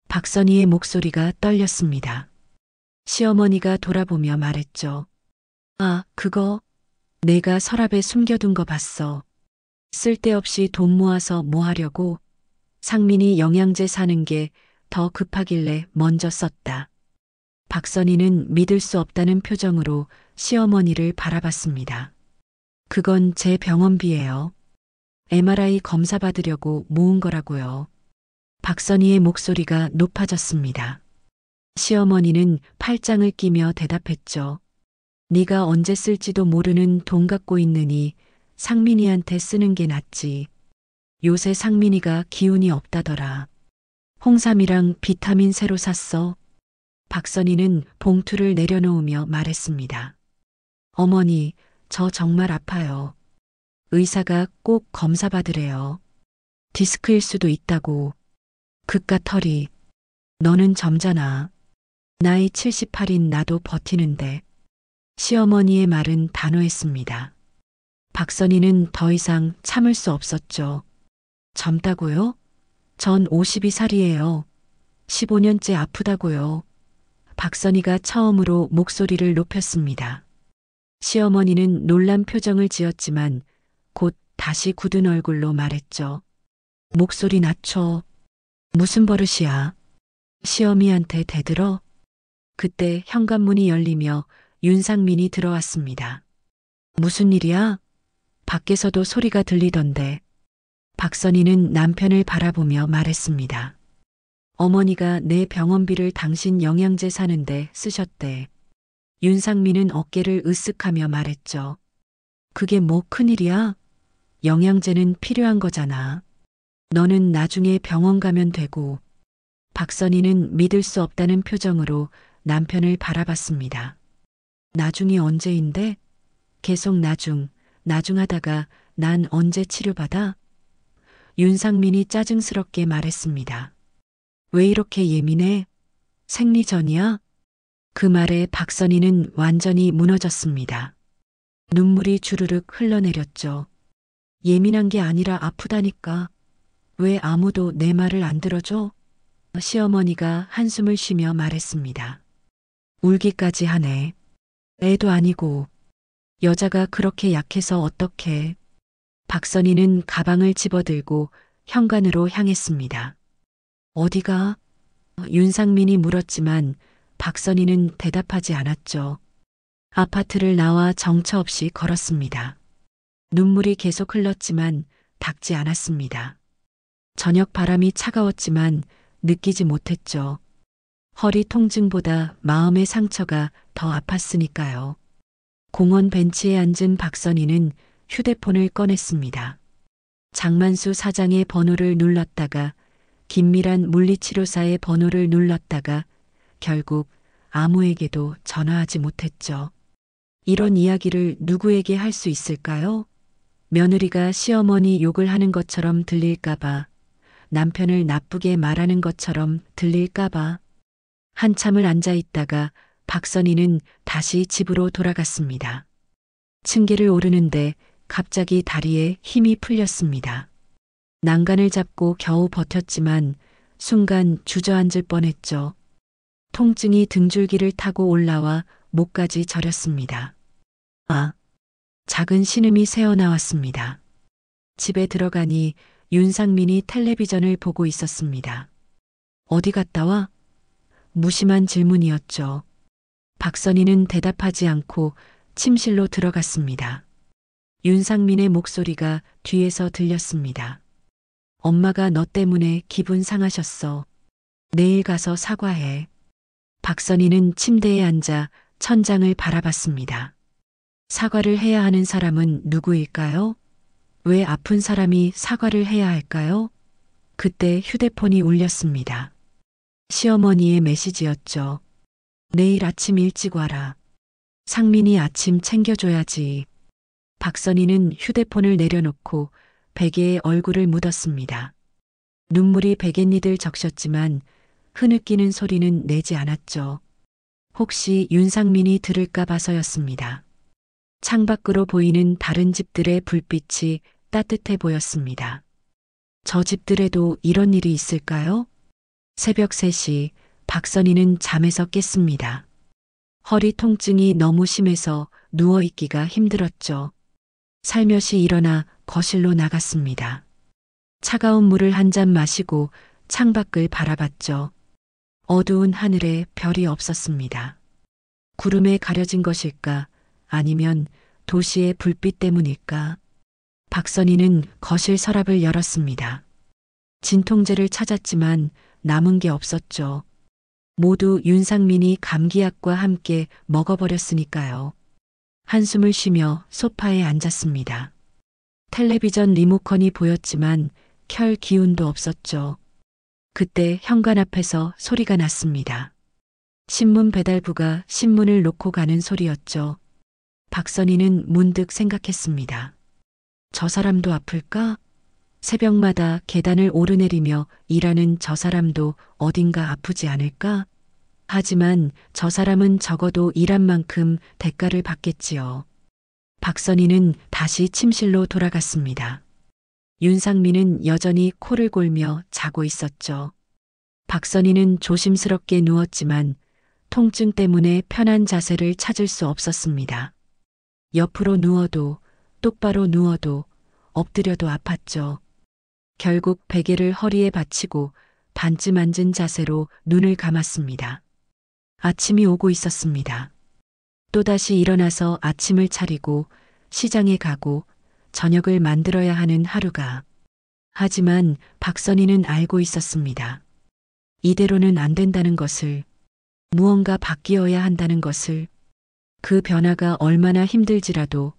박선희의 목소리가 떨렸습니다. 시어머니가 돌아보며 말했죠. 아, 그거 내가 서랍에 숨겨둔 거 봤어. 쓸데없이 돈 모아서 뭐 하려고? 상민이 영양제 사는 게 더 급하길래 먼저 썼다. 박선희는 믿을 수 없다는 표정으로 시어머니를 바라봤습니다. 그건 제 병원비예요. MRI 검사 받으려고 모은 거라고요. 박선희의 목소리가 높아졌습니다. 시어머니는 팔짱을 끼며 대답했죠. 네가 언제 쓸지도 모르는 돈 갖고 있느니 상민이한테 쓰는 게 낫지. 요새 상민이가 기운이 없다더라. 홍삼이랑 비타민 새로 샀어. 박선희는 봉투를 내려놓으며 말했습니다. 어머니, 저 정말 아파요. 의사가 꼭 검사 받으래요. 디스크일 수도 있다고. 그깟 털이. 너는 점잖아. 나이 78인 나도 버티는데. 시어머니의 말은 단호했습니다. 박선희는 더 이상 참을 수 없었죠. 젊다고요? 전 52살이에요. 15년째 아프다고요. 박선희가 처음으로 목소리를 높였습니다. 시어머니는 놀란 표정을 지었지만 곧 다시 굳은 얼굴로 말했죠. 목소리 낮춰. 무슨 버릇이야. 시어미한테 대들어? 그때 현관문이 열리며 윤상민이 들어왔습니다. 무슨 일이야? 밖에서도 소리가 들리던데. 박선희는 남편을 바라보며 말했습니다. 어머니가 내 병원비를 당신 영양제 사는데 쓰셨대. 윤상민은 어깨를 으쓱하며 말했죠. 그게 뭐 큰일이야? 영양제는 필요한 거잖아. 너는 나중에 병원 가면 되고. 박선희는 믿을 수 없다는 표정으로 남편을 바라봤습니다. 나중이 언제인데? 계속 나중 하다가 난 언제 치료받아? 윤상민이 짜증스럽게 말했습니다. 왜 이렇게 예민해? 생리 전이야? 그 말에 박선희는 완전히 무너졌습니다. 눈물이 주르륵 흘러내렸죠. 예민한 게 아니라 아프다니까. 왜 아무도 내 말을 안 들어줘? 시어머니가 한숨을 쉬며 말했습니다. 울기까지 하네. 애도 아니고. 여자가 그렇게 약해서 어떡해. 박선희는 가방을 집어들고 현관으로 향했습니다. 어디가? 윤상민이 물었지만 박선희는 대답하지 않았죠. 아파트를 나와 정처 없이 걸었습니다. 눈물이 계속 흘렀지만 닿지 않았습니다. 저녁 바람이 차가웠지만 느끼지 못했죠. 허리 통증보다 마음의 상처가 더 아팠으니까요. 공원 벤치에 앉은 박선희는 휴대폰을 꺼냈습니다. 장만수 사장의 번호를 눌렀다가 김미란 물리치료사의 번호를 눌렀다가 결국 아무에게도 전화하지 못했죠. 이런 이야기를 누구에게 할 수 있을까요? 며느리가 시어머니 욕을 하는 것처럼 들릴까봐, 남편을 나쁘게 말하는 것처럼 들릴까봐. 한참을 앉아 있다가 박선희는 다시 집으로 돌아갔습니다. 층계를 오르는데 갑자기 다리에 힘이 풀렸습니다. 난간을 잡고 겨우 버텼지만 순간 주저앉을 뻔했죠. 통증이 등줄기를 타고 올라와 목까지 저렸습니다. 아! 작은 신음이 새어나왔습니다. 집에 들어가니 윤상민이 텔레비전을 보고 있었습니다. 어디 갔다 와? 무심한 질문이었죠. 박선희는 대답하지 않고 침실로 들어갔습니다. 윤상민의 목소리가 뒤에서 들렸습니다. 엄마가 너 때문에 기분 상하셨어. 내일 가서 사과해. 박선희는 침대에 앉아 천장을 바라봤습니다. 사과를 해야 하는 사람은 누구일까요? 왜 아픈 사람이 사과를 해야 할까요? 그때 휴대폰이 울렸습니다. 시어머니의 메시지였죠. 내일 아침 일찍 와라. 상민이 아침 챙겨줘야지. 박선희는 휴대폰을 내려놓고 베개에 얼굴을 묻었습니다. 눈물이 베갯니들 적셨지만 흐느끼는 소리는 내지 않았죠. 혹시 윤상민이 들을까 봐서였습니다. 창밖으로 보이는 다른 집들의 불빛이 따뜻해 보였습니다. 저 집들에도 이런 일이 있을까요? 새벽 3시 박선희는 잠에서 깼습니다. 허리 통증이 너무 심해서 누워있기가 힘들었죠. 살며시 일어나 거실로 나갔습니다. 차가운 물을 한 잔 마시고 창밖을 바라봤죠. 어두운 하늘에 별이 없었습니다. 구름에 가려진 것일까? 아니면 도시의 불빛 때문일까? 박선희는 거실 서랍을 열었습니다. 진통제를 찾았지만 남은 게 없었죠. 모두 윤상민이 감기약과 함께 먹어버렸으니까요. 한숨을 쉬며 소파에 앉았습니다. 텔레비전 리모컨이 보였지만 켤 기운도 없었죠. 그때 현관 앞에서 소리가 났습니다. 신문 배달부가 신문을 놓고 가는 소리였죠. 박선희는 문득 생각했습니다. 저 사람도 아플까? 새벽마다 계단을 오르내리며 일하는 저 사람도 어딘가 아프지 않을까? 하지만 저 사람은 적어도 일한 만큼 대가를 받겠지요. 박선희는 다시 침실로 돌아갔습니다. 윤상민은 여전히 코를 골며 자고 있었죠. 박선희는 조심스럽게 누웠지만 통증 때문에 편한 자세를 찾을 수 없었습니다. 옆으로 누워도 똑바로 누워도 엎드려도 아팠죠. 결국 베개를 허리에 받치고 반쯤 앉은 자세로 눈을 감았습니다. 아침이 오고 있었습니다. 또다시 일어나서 아침을 차리고 시장에 가고 저녁을 만들어야 하는 하루가. 하지만 박선희는 알고 있었습니다. 이대로는 안 된다는 것을, 무언가 바뀌어야 한다는 것을, 그 변화가 얼마나 힘들지라도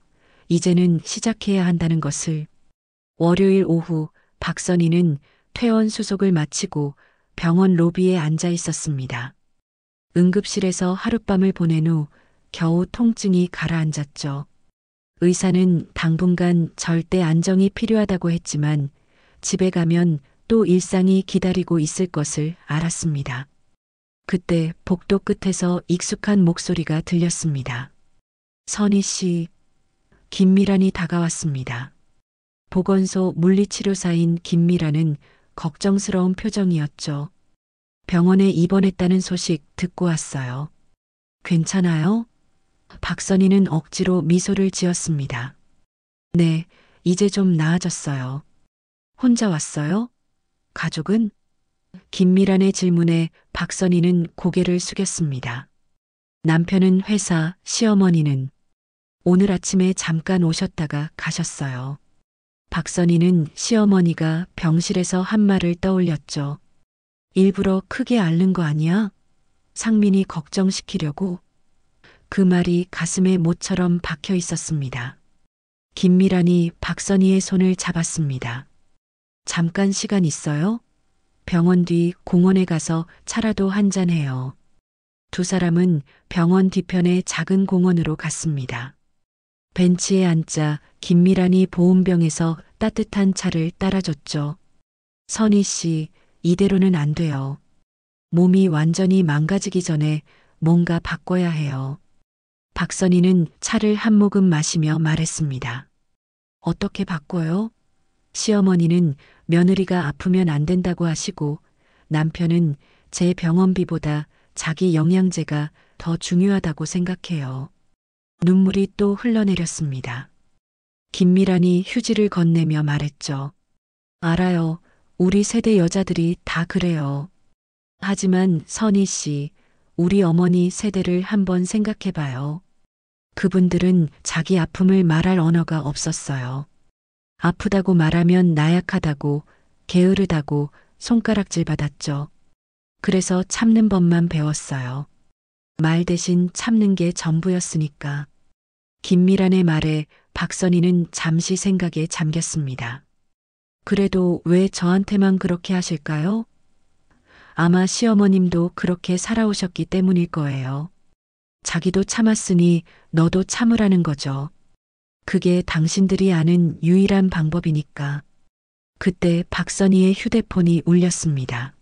이제는 시작해야 한다는 것을. 월요일 오후 박선희는 퇴원 수속을 마치고 병원 로비에 앉아 있었습니다. 응급실에서 하룻밤을 보낸 후 겨우 통증이 가라앉았죠. 의사는 당분간 절대 안정이 필요하다고 했지만 집에 가면 또 일상이 기다리고 있을 것을 알았습니다. 그때 복도 끝에서 익숙한 목소리가 들렸습니다. 선희 씨, 김미란이 다가왔습니다. 보건소 물리치료사인 김미란은 걱정스러운 표정이었죠. 병원에 입원했다는 소식 듣고 왔어요. 괜찮아요? 박선희는 억지로 미소를 지었습니다. 네, 이제 좀 나아졌어요. 혼자 왔어요? 가족은? 김미란의 질문에 박선희는 고개를 숙였습니다. 남편은 회사, 시어머니는 오늘 아침에 잠깐 오셨다가 가셨어요. 박선희는 시어머니가 병실에서 한 말을 떠올렸죠. 일부러 크게 앓는 거 아니야? 상민이 걱정시키려고. 그 말이 가슴에 못처럼 박혀 있었습니다. 김미란이 박선희의 손을 잡았습니다. 잠깐 시간 있어요? 병원 뒤 공원에 가서 차라도 한잔해요. 두 사람은 병원 뒤편의 작은 공원으로 갔습니다. 벤치에 앉자 김미란이 보온병에서 따뜻한 차를 따라줬죠. 선희 씨, 이대로는 안 돼요. 몸이 완전히 망가지기 전에 뭔가 바꿔야 해요. 박선희는 차를 한 모금 마시며 말했습니다. 어떻게 바꿔요? 시어머니는 며느리가 아프면 안 된다고 하시고 남편은 제 병원비보다 자기 영양제가 더 중요하다고 생각해요. 눈물이 또 흘러내렸습니다. 김미란이 휴지를 건네며 말했죠. 알아요. 우리 세대 여자들이 다 그래요. 하지만 선희 씨, 우리 어머니 세대를 한번 생각해봐요. 그분들은 자기 아픔을 말할 언어가 없었어요. 아프다고 말하면 나약하다고, 게으르다고 손가락질 받았죠. 그래서 참는 법만 배웠어요. 말 대신 참는 게 전부였으니까. 김미란의 말에 박선희는 잠시 생각에 잠겼습니다. 그래도 왜 저한테만 그렇게 하실까요? 아마 시어머님도 그렇게 살아오셨기 때문일 거예요. 자기도 참았으니 너도 참으라는 거죠. 그게 당신들이 아는 유일한 방법이니까. 그때 박선희의 휴대폰이 울렸습니다.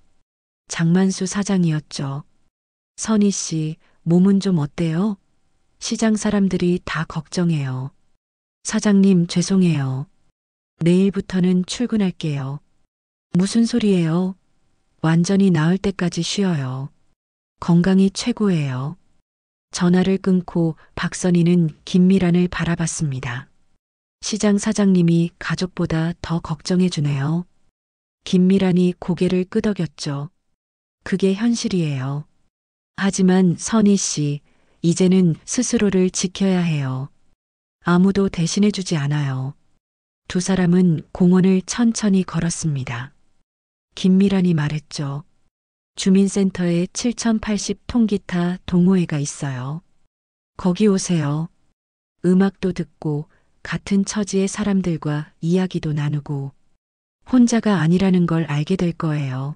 장만수 사장이었죠. 선희 씨, 몸은 좀 어때요? 시장 사람들이 다 걱정해요. 사장님, 죄송해요. 내일부터는 출근할게요. 무슨 소리예요? 완전히 나을 때까지 쉬어요. 건강이 최고예요. 전화를 끊고 박선희는 김미란을 바라봤습니다. 시장 사장님이 가족보다 더 걱정해 주네요. 김미란이 고개를 끄덕였죠. 그게 현실이에요. 하지만 선희 씨, 이제는 스스로를 지켜야 해요. 아무도 대신해 주지 않아요. 두 사람은 공원을 천천히 걸었습니다. 김미란이 말했죠. 주민센터에 7080 통기타 동호회가 있어요. 거기 오세요. 음악도 듣고 같은 처지의 사람들과 이야기도 나누고 혼자가 아니라는 걸 알게 될 거예요.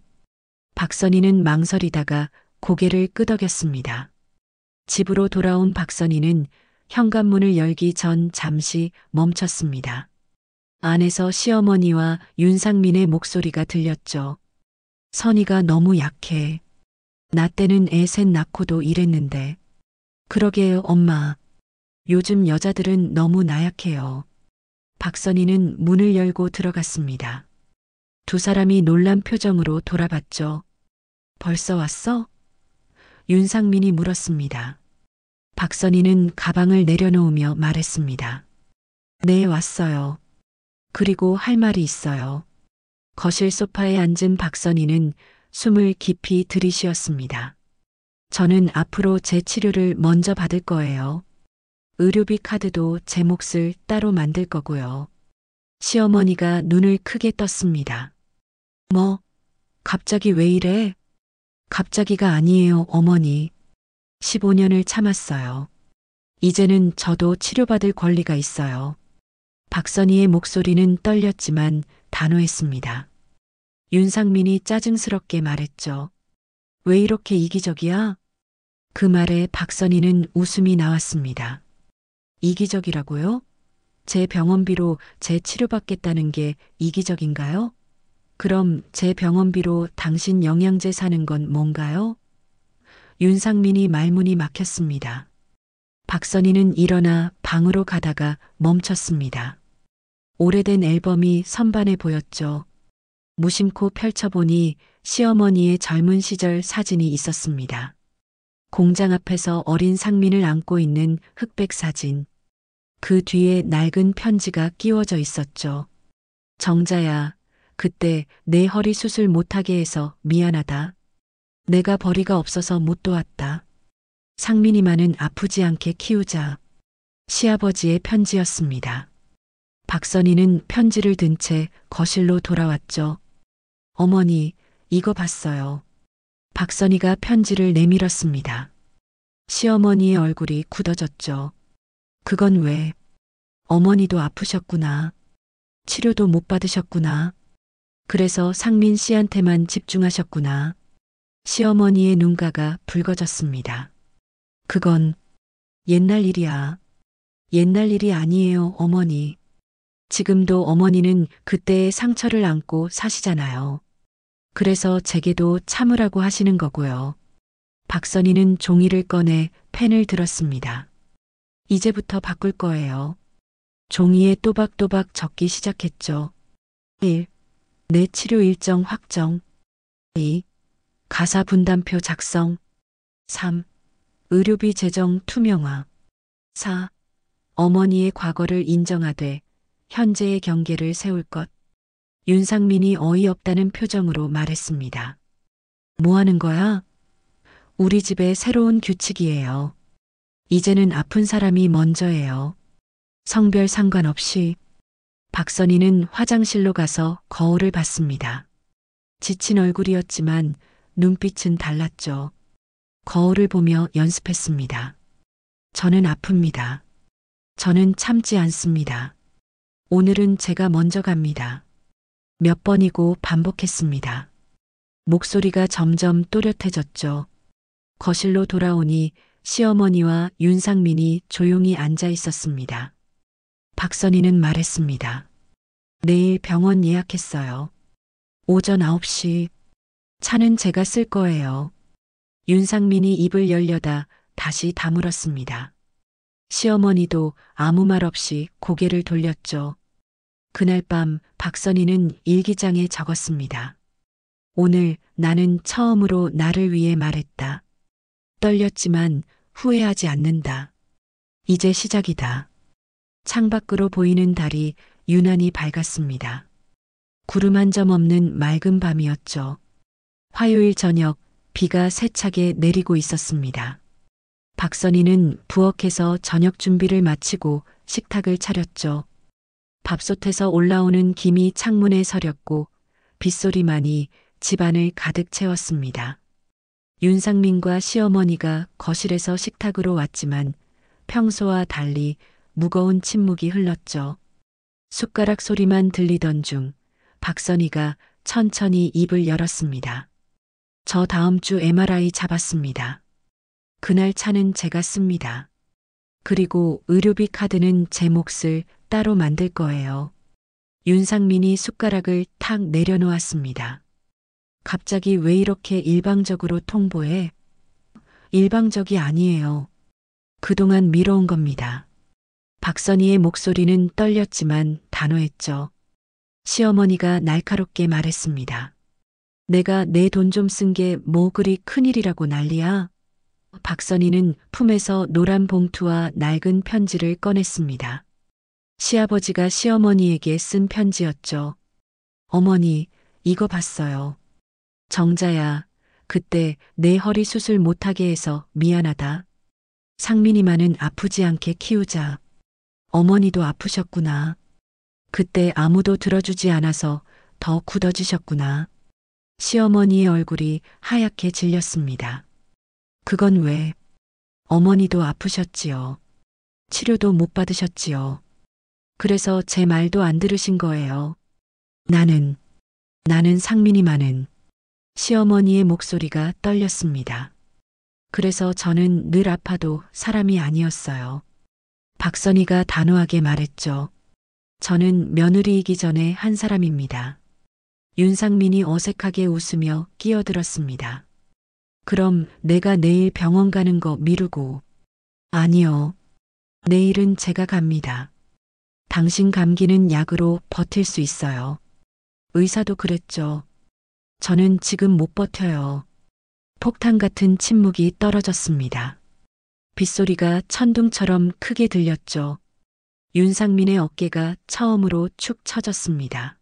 박선희는 망설이다가 고개를 끄덕였습니다. 집으로 돌아온 박선희는 현관문을 열기 전 잠시 멈췄습니다. 안에서 시어머니와 윤상민의 목소리가 들렸죠. 선희가 너무 약해. 나 때는 애 셋 낳고도 이랬는데. 그러게요, 엄마. 요즘 여자들은 너무 나약해요. 박선희는 문을 열고 들어갔습니다. 두 사람이 놀란 표정으로 돌아봤죠. 벌써 왔어? 윤상민이 물었습니다. 박선희는 가방을 내려놓으며 말했습니다. 네, 왔어요. 그리고 할 말이 있어요. 거실 소파에 앉은 박선희는 숨을 깊이 들이쉬었습니다. 저는 앞으로 제 치료를 먼저 받을 거예요. 의료비 카드도 제 몫을 따로 만들 거고요. 시어머니가 눈을 크게 떴습니다. 뭐? 갑자기 왜 이래? 갑자기가 아니에요, 어머니. 15년을 참았어요. 이제는 저도 치료받을 권리가 있어요. 박선희의 목소리는 떨렸지만 단호했습니다. 윤상민이 짜증스럽게 말했죠. 왜 이렇게 이기적이야? 그 말에 박선희는 웃음이 나왔습니다. 이기적이라고요? 제 병원비로 제 치료받겠다는 게 이기적인가요? 그럼 제 병원비로 당신 영양제 사는 건 뭔가요? 윤상민이 말문이 막혔습니다. 박선희는 일어나 방으로 가다가 멈췄습니다. 오래된 앨범이 선반에 보였죠. 무심코 펼쳐보니 시어머니의 젊은 시절 사진이 있었습니다. 공장 앞에서 어린 상민을 안고 있는 흑백 사진. 그 뒤에 낡은 편지가 끼워져 있었죠. 정자야, 그때 내 허리 수술 못하게 해서 미안하다. 내가 벌이가 없어서 못 도왔다. 상민이만은 아프지 않게 키우자. 시아버지의 편지였습니다. 박선희는 편지를 든 채 거실로 돌아왔죠. 어머니, 이거 봤어요. 박선희가 편지를 내밀었습니다. 시어머니의 얼굴이 굳어졌죠. 그건 왜? 어머니도 아프셨구나. 치료도 못 받으셨구나. 그래서 상민 씨한테만 집중하셨구나. 시어머니의 눈가가 붉어졌습니다. 그건 옛날 일이야. 옛날 일이 아니에요, 어머니. 지금도 어머니는 그때의 상처를 안고 사시잖아요. 그래서 제게도 참으라고 하시는 거고요. 박선희는 종이를 꺼내 펜을 들었습니다. 이제부터 바꿀 거예요. 종이에 또박또박 적기 시작했죠. 1. 내 치료 일정 확정. 2. 가사 분담표 작성. 3. 의료비 재정 투명화. 4. 어머니의 과거를 인정하되 현재의 경계를 세울 것. 윤상민이 어이없다는 표정으로 말했습니다. 뭐 하는 거야? 우리 집의 새로운 규칙이에요. 이제는 아픈 사람이 먼저예요. 성별 상관없이. 박선희는 화장실로 가서 거울을 봤습니다. 지친 얼굴이었지만 눈빛은 달랐죠. 거울을 보며 연습했습니다. 저는 아픕니다. 저는 참지 않습니다. 오늘은 제가 먼저 갑니다. 몇 번이고 반복했습니다. 목소리가 점점 또렷해졌죠. 거실로 돌아오니 시어머니와 윤상민이 조용히 앉아 있었습니다. 박선희는 말했습니다. 내일 병원 예약했어요. 오전 9시. 차는 제가 쓸 거예요. 윤상민이 입을 열려다 다시 다물었습니다. 시어머니도 아무 말 없이 고개를 돌렸죠. 그날 밤 박선희는 일기장에 적었습니다. 오늘 나는 처음으로 나를 위해 말했다. 떨렸지만 후회하지 않는다. 이제 시작이다. 창밖으로 보이는 달이 유난히 밝았습니다. 구름 한 점 없는 맑은 밤이었죠. 화요일 저녁 비가 세차게 내리고 있었습니다. 박선희는 부엌에서 저녁 준비를 마치고 식탁을 차렸죠. 밥솥에서 올라오는 김이 창문에 서렸고 빗소리만이 집안을 가득 채웠습니다. 윤상민과 시어머니가 거실에서 식탁으로 왔지만 평소와 달리 무거운 침묵이 흘렀죠. 숟가락 소리만 들리던 중 박선희가 천천히 입을 열었습니다. 저 다음 주 MRI 잡았습니다. 그날 차는 제가 씁니다. 그리고 의료비 카드는 제 몫을 따로 만들 거예요. 윤상민이 숟가락을 탁 내려놓았습니다. 갑자기 왜 이렇게 일방적으로 통보해? 일방적이 아니에요. 그동안 미뤄온 겁니다. 박선희의 목소리는 떨렸지만 단호했죠. 시어머니가 날카롭게 말했습니다. 내가 내 돈 좀 쓴 게 뭐 그리 큰일이라고 난리야? 박선희는 품에서 노란 봉투와 낡은 편지를 꺼냈습니다. 시아버지가 시어머니에게 쓴 편지였죠. 어머니, 이거 봤어요. 정자야, 그때 내 허리 수술 못하게 해서 미안하다. 상민이만은 아프지 않게 키우자. 어머니도 아프셨구나. 그때 아무도 들어주지 않아서 더 굳어지셨구나. 시어머니의 얼굴이 하얗게 질렸습니다. 그건 왜? 어머니도 아프셨지요. 치료도 못 받으셨지요. 그래서 제 말도 안 들으신 거예요. 나는 상민이만은. 시어머니의 목소리가 떨렸습니다. 그래서 저는 늘 아파도 사람이 아니었어요. 박선희가 단호하게 말했죠. 저는 며느리이기 전에 한 사람입니다. 윤상민이 어색하게 웃으며 끼어들었습니다. 그럼 내가 내일 병원 가는 거 미루고. 아니요. 내일은 제가 갑니다. 당신 감기는 약으로 버틸 수 있어요. 의사도 그랬죠. 저는 지금 못 버텨요. 폭탄 같은 침묵이 떨어졌습니다. 빗소리가 천둥처럼 크게 들렸죠. 윤상민의 어깨가 처음으로 축 처졌습니다.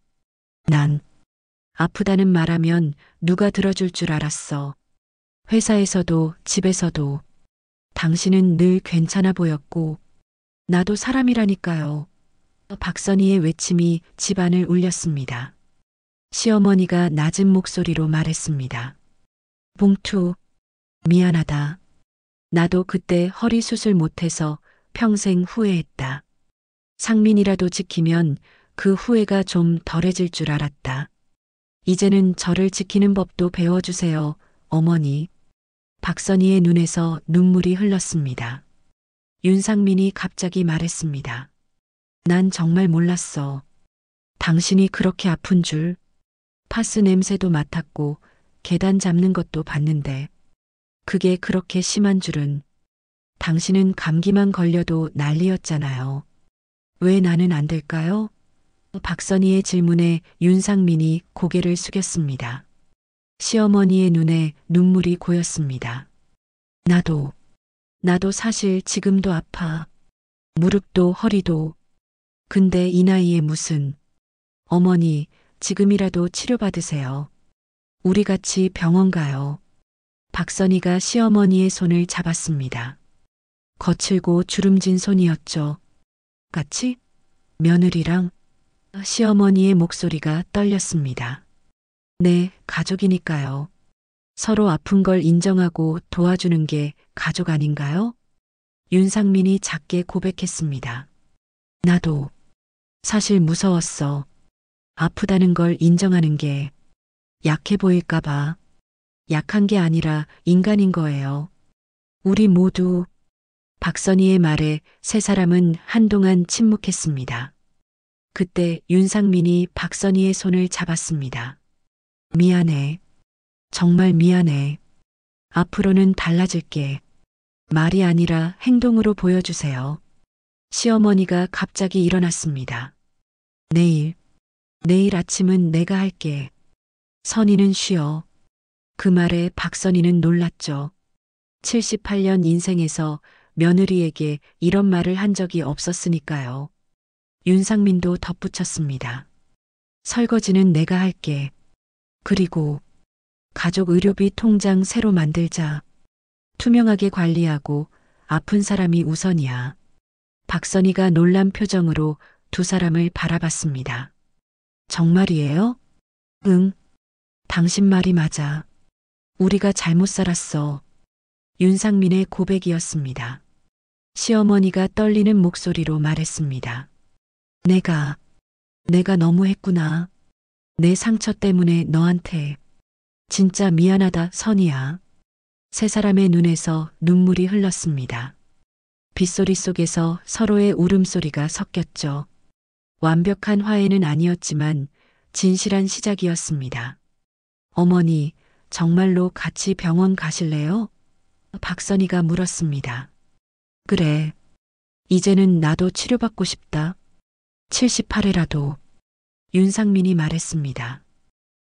난 아프다는 말하면 누가 들어줄 줄 알았어. 회사에서도 집에서도. 당신은 늘 괜찮아 보였고 나도 사람이라니까요. 박선희의 외침이 집안을 울렸습니다. 시어머니가 낮은 목소리로 말했습니다. 봉투, 미안하다. 나도 그때 허리 수술 못해서 평생 후회했다. 상민이라도 지키면 그 후회가 좀 덜해질 줄 알았다. 이제는 저를 지키는 법도 배워주세요, 어머니. 박선희의 눈에서 눈물이 흘렀습니다. 윤상민이 갑자기 말했습니다. 난 정말 몰랐어. 당신이 그렇게 아픈 줄. 파스 냄새도 맡았고 계단 잡는 것도 봤는데 그게 그렇게 심한 줄은. 당신은 감기만 걸려도 난리였잖아요. 왜 나는 안 될까요? 박선희의 질문에 윤상민이 고개를 숙였습니다. 시어머니의 눈에 눈물이 고였습니다. 나도 사실 지금도 아파. 무릎도 허리도. 근데 이 나이에 무슨. 어머니, 지금이라도 치료받으세요. 우리 같이 병원 가요. 박선희가 시어머니의 손을 잡았습니다. 거칠고 주름진 손이었죠. 같이? 며느리랑? 시어머니의 목소리가 떨렸습니다. 네, 가족이니까요. 서로 아픈 걸 인정하고 도와주는 게 가족 아닌가요? 윤상민이 작게 고백했습니다. 나도 사실 무서웠어. 아프다는 걸 인정하는 게 약해 보일까봐. 약한 게 아니라 인간인 거예요. 우리 모두. 박선희의 말에 세 사람은 한동안 침묵했습니다. 그때 윤상민이 박선희의 손을 잡았습니다. 미안해. 정말 미안해. 앞으로는 달라질게. 말이 아니라 행동으로 보여주세요. 시어머니가 갑자기 일어났습니다. 내일 아침은 내가 할게. 선희는 쉬어. 그 말에 박선희는 놀랐죠. 78년 인생에서 며느리에게 이런 말을 한 적이 없었으니까요. 윤상민도 덧붙였습니다. 설거지는 내가 할게. 그리고 가족 의료비 통장 새로 만들자. 투명하게 관리하고 아픈 사람이 우선이야. 박선희가 놀란 표정으로 두 사람을 바라봤습니다. 정말이에요? 응. 당신 말이 맞아. 우리가 잘못 살았어. 윤상민의 고백이었습니다. 시어머니가 떨리는 목소리로 말했습니다. 내가 너무 했구나. 내 상처 때문에 너한테. 진짜 미안하다, 선희야. 세 사람의 눈에서 눈물이 흘렀습니다. 빗소리 속에서 서로의 울음소리가 섞였죠. 완벽한 화해는 아니었지만 진실한 시작이었습니다. 어머니, 정말로 같이 병원 가실래요? 박선희가 물었습니다. 그래. 이제는 나도 치료받고 싶다. 78회라도. 윤상민이 말했습니다.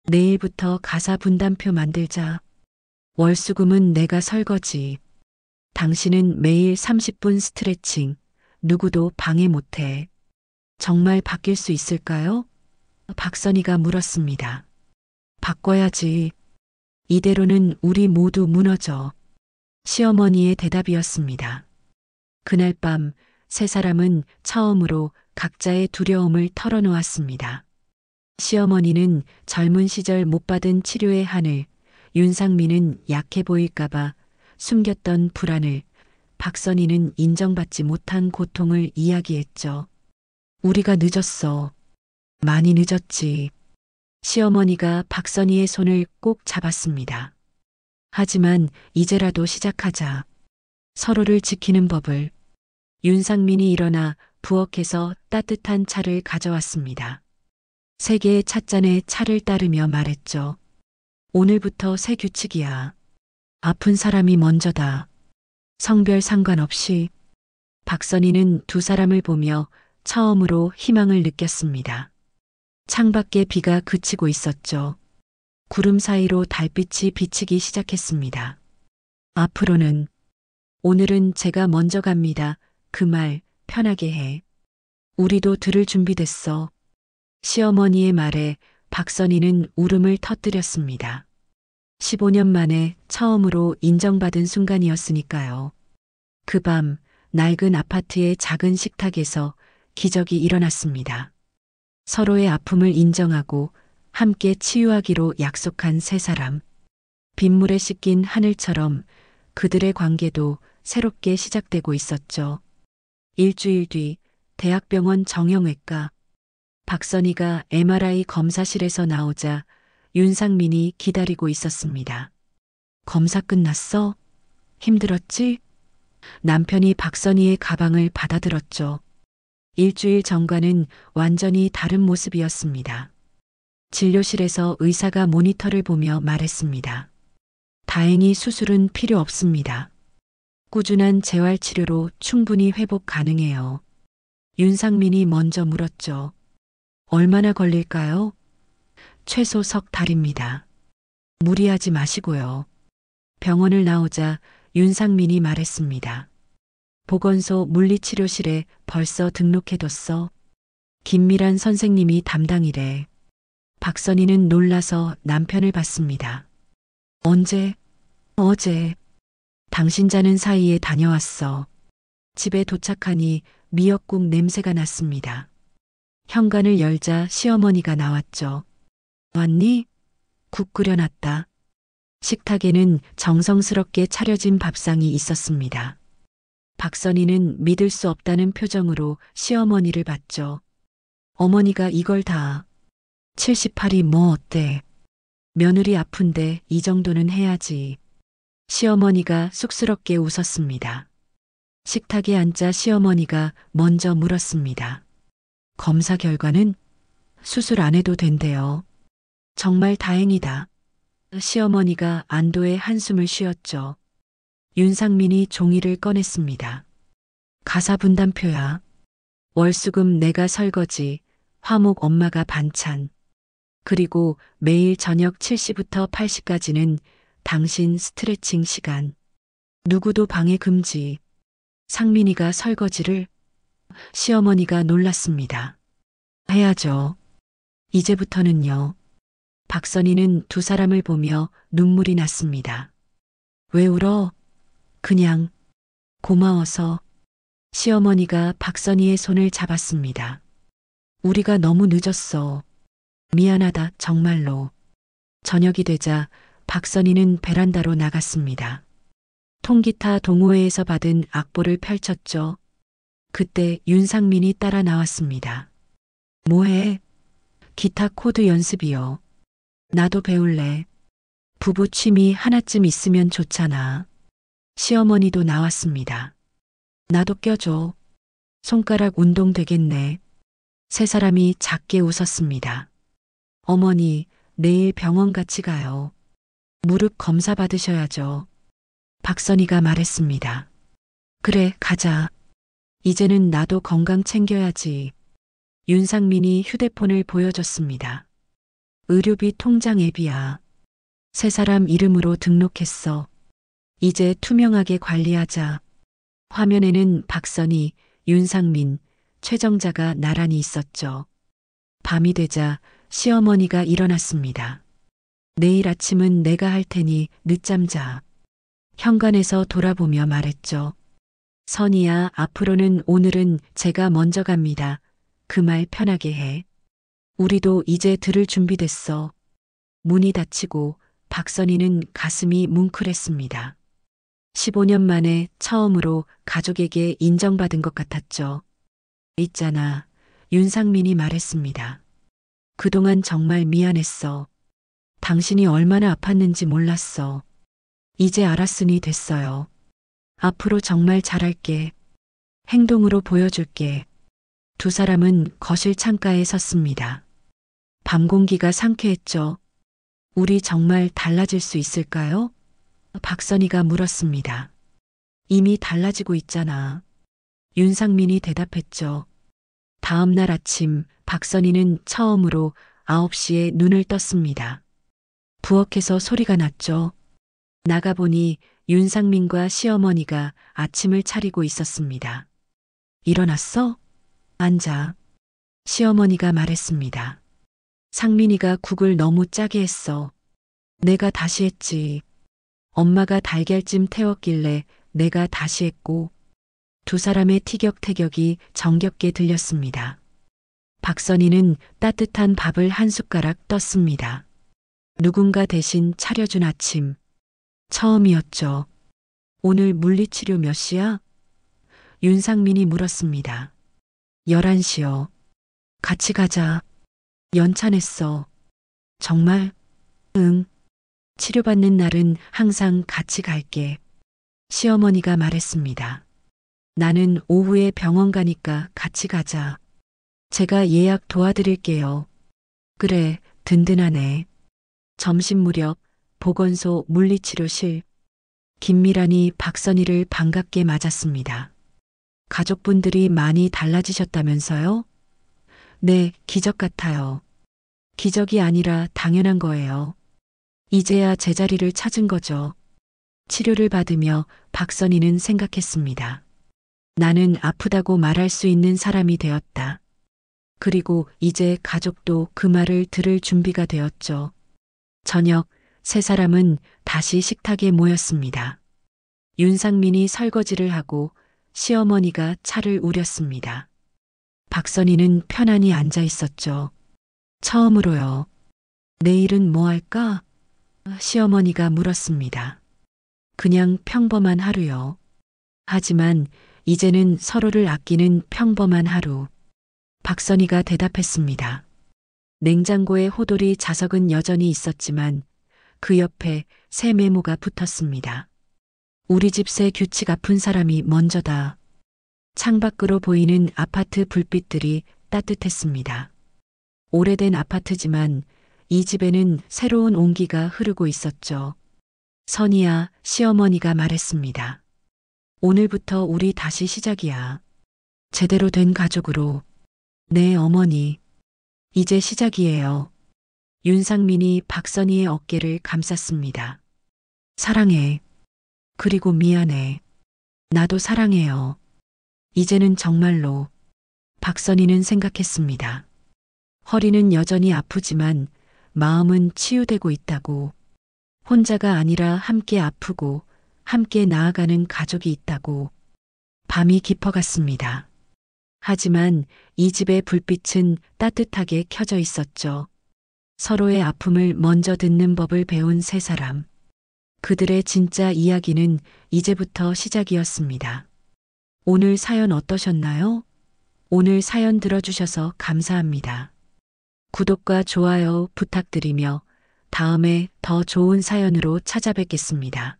내일부터 가사 분담표 만들자. 월수금은 내가 설거지. 당신은 매일 30분 스트레칭. 누구도 방해 못해. 정말 바뀔 수 있을까요? 박선희가 물었습니다. 바꿔야지. 이대로는 우리 모두 무너져. 시어머니의 대답이었습니다. 그날 밤 세 사람은 처음으로 각자의 두려움을 털어놓았습니다. 시어머니는 젊은 시절 못 받은 치료의 한을, 윤상민은 약해 보일까봐 숨겼던 불안을, 박선희는 인정받지 못한 고통을 이야기했죠. 우리가 늦었어. 많이 늦었지. 시어머니가 박선희의 손을 꼭 잡았습니다. 하지만 이제라도 시작하자. 서로를 지키는 법을. 윤상민이 일어나 부엌에서 따뜻한 차를 가져왔습니다. 세 개의 찻잔에 차를 따르며 말했죠. 오늘부터 새 규칙이야. 아픈 사람이 먼저다. 성별 상관없이. 박선희는 두 사람을 보며 처음으로 희망을 느꼈습니다. 창밖에 비가 그치고 있었죠. 구름 사이로 달빛이 비치기 시작했습니다. 앞으로는, 오늘은 제가 먼저 갑니다. 그 말 편하게 해. 우리도 들을 준비됐어. 시어머니의 말에 박선희는 울음을 터뜨렸습니다. 15년 만에 처음으로 인정받은 순간이었으니까요. 그 밤 낡은 아파트의 작은 식탁에서 기적이 일어났습니다. 서로의 아픔을 인정하고 함께 치유하기로 약속한 세 사람. 빗물에 씻긴 하늘처럼 그들의 관계도 새롭게 시작되고 있었죠. 일주일 뒤 대학병원 정형외과. 박선희가 MRI 검사실에서 나오자 윤상민이 기다리고 있었습니다. 검사 끝났어? 힘들었지? 남편이 박선희의 가방을 받아들었죠. 일주일 전과는 완전히 다른 모습이었습니다. 진료실에서 의사가 모니터를 보며 말했습니다. 다행히 수술은 필요 없습니다. 꾸준한 재활치료로 충분히 회복 가능해요. 윤상민이 먼저 물었죠. 얼마나 걸릴까요? 최소 석 달입니다. 무리하지 마시고요. 병원을 나오자 윤상민이 말했습니다. 보건소 물리치료실에 벌써 등록해뒀어. 김미란 선생님이 담당이래. 박선희는 놀라서 남편을 봤습니다. 언제? 어제. 당신 자는 사이에 다녀왔어. 집에 도착하니 미역국 냄새가 났습니다. 현관을 열자 시어머니가 나왔죠. 왔니? 국 끓여놨다. 식탁에는 정성스럽게 차려진 밥상이 있었습니다. 박선희는 믿을 수 없다는 표정으로 시어머니를 봤죠. 어머니가 이걸 다. 78이 뭐 어때? 며느리 아픈데 이 정도는 해야지. 시어머니가 쑥스럽게 웃었습니다. 식탁에 앉자 시어머니가 먼저 물었습니다. 검사 결과는? 수술 안 해도 된대요. 정말 다행이다. 시어머니가 안도의 한숨을 쉬었죠. 윤상민이 종이를 꺼냈습니다. 가사 분담표야. 월수금 내가 설거지, 화목 엄마가 반찬. 그리고 매일 저녁 7시부터 8시까지는 당신 스트레칭 시간. 누구도 방해 금지. 상민이가 설거지를? 시어머니가 놀랐습니다. 해야죠. 이제부터는요. 박선희는 두 사람을 보며 눈물이 났습니다. 왜 울어? 그냥 고마워서. 시어머니가 박선희의 손을 잡았습니다. 우리가 너무 늦었어. 미안하다 정말로. 저녁이 되자 박선희는 베란다로 나갔습니다. 통기타 동호회에서 받은 악보를 펼쳤죠. 그때 윤상민이 따라 나왔습니다. 뭐해? 기타 코드 연습이요. 나도 배울래. 부부 취미 하나쯤 있으면 좋잖아. 시어머니도 나왔습니다. 나도 껴줘. 손가락 운동 되겠네. 세 사람이 작게 웃었습니다. 어머니, 내일 병원 같이 가요. 무릎 검사 받으셔야죠. 박선희가 말했습니다. 그래, 가자. 이제는 나도 건강 챙겨야지. 윤상민이 휴대폰을 보여줬습니다. 의료비 통장 앱이야. 세 사람 이름으로 등록했어. 이제 투명하게 관리하자. 화면에는 박선희, 윤상민, 최정자가 나란히 있었죠. 밤이 되자 시어머니가 일어났습니다. 내일 아침은 내가 할 테니 늦잠 자. 현관에서 돌아보며 말했죠. 선희야, 앞으로는 오늘은 제가 먼저 갑니다. 그 말 편하게 해. 우리도 이제 들을 준비됐어. 문이 닫히고 박선희는 가슴이 뭉클했습니다. 15년 만에 처음으로 가족에게 인정받은 것 같았죠. 있잖아, 윤상민이 말했습니다. 그동안 정말 미안했어. 당신이 얼마나 아팠는지 몰랐어. 이제 알았으니 됐어요. 앞으로 정말 잘할게. 행동으로 보여줄게. 두 사람은 거실 창가에 섰습니다. 밤 공기가 상쾌했죠. 우리 정말 달라질 수 있을까요? 박선희가 물었습니다. 이미 달라지고 있잖아. 윤상민이 대답했죠. 다음 날 아침 박선희는 처음으로 9시에 눈을 떴습니다. 부엌에서 소리가 났죠. 나가보니 윤상민과 시어머니가 아침을 차리고 있었습니다. 일어났어? 앉아. 시어머니가 말했습니다. 상민이가 국을 너무 짜게 했어. 내가 다시 했지. 엄마가 달걀찜 태웠길래 내가 다시 했고, 두 사람의 티격태격이 정겹게 들렸습니다. 박선희는 따뜻한 밥을 한 숟가락 떴습니다. 누군가 대신 차려준 아침. 처음이었죠. 오늘 물리치료 몇 시야? 윤상민이 물었습니다. 11시요. 같이 가자. 연찬했어. 정말? 응. 치료받는 날은 항상 같이 갈게. 시어머니가 말했습니다. 나는 오후에 병원 가니까 같이 가자. 제가 예약 도와드릴게요. 그래, 든든하네. 점심 무렵 보건소 물리치료실. 김미란이 박선희를 반갑게 맞았습니다. 가족분들이 많이 달라지셨다면서요? 네, 기적 같아요. 기적이 아니라 당연한 거예요. 이제야 제자리를 찾은 거죠. 치료를 받으며 박선희는 생각했습니다. 나는 아프다고 말할 수 있는 사람이 되었다. 그리고 이제 가족도 그 말을 들을 준비가 되었죠. 저녁 세 사람은 다시 식탁에 모였습니다. 윤상민이 설거지를 하고 시어머니가 차를 우렸습니다. 박선희는 편안히 앉아 있었죠. 처음으로요. 내일은 뭐 할까? 시어머니가 물었습니다. 그냥 평범한 하루요. 하지만 이제는 서로를 아끼는 평범한 하루. 박선희가 대답했습니다. 냉장고에 호돌이 자석은 여전히 있었지만 그 옆에 새 메모가 붙었습니다. 우리 집 새 규칙 아픈 사람이 먼저다. 창밖으로 보이는 아파트 불빛들이 따뜻했습니다. 오래된 아파트지만 이 집에는 새로운 온기가 흐르고 있었죠. 선희야, 시어머니가 말했습니다. 오늘부터 우리 다시 시작이야. 제대로 된 가족으로. 네, 어머니. 이제 시작이에요. 윤상민이 박선희의 어깨를 감쌌습니다. 사랑해. 그리고 미안해. 나도 사랑해요. 이제는 정말로. 박선희는 생각했습니다. 허리는 여전히 아프지만 마음은 치유되고 있다고. 혼자가 아니라 함께 아프고 함께 나아가는 가족이 있다고. 밤이 깊어갔습니다. 하지만 이 집의 불빛은 따뜻하게 켜져 있었죠. 서로의 아픔을 먼저 듣는 법을 배운 세 사람. 그들의 진짜 이야기는 이제부터 시작이었습니다. 오늘 사연 어떠셨나요? 오늘 사연 들어주셔서 감사합니다. 구독과 좋아요 부탁드리며 다음에 더 좋은 사연으로 찾아뵙겠습니다.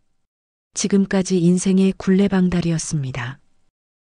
지금까지 인생의 굴레방달이었습니다.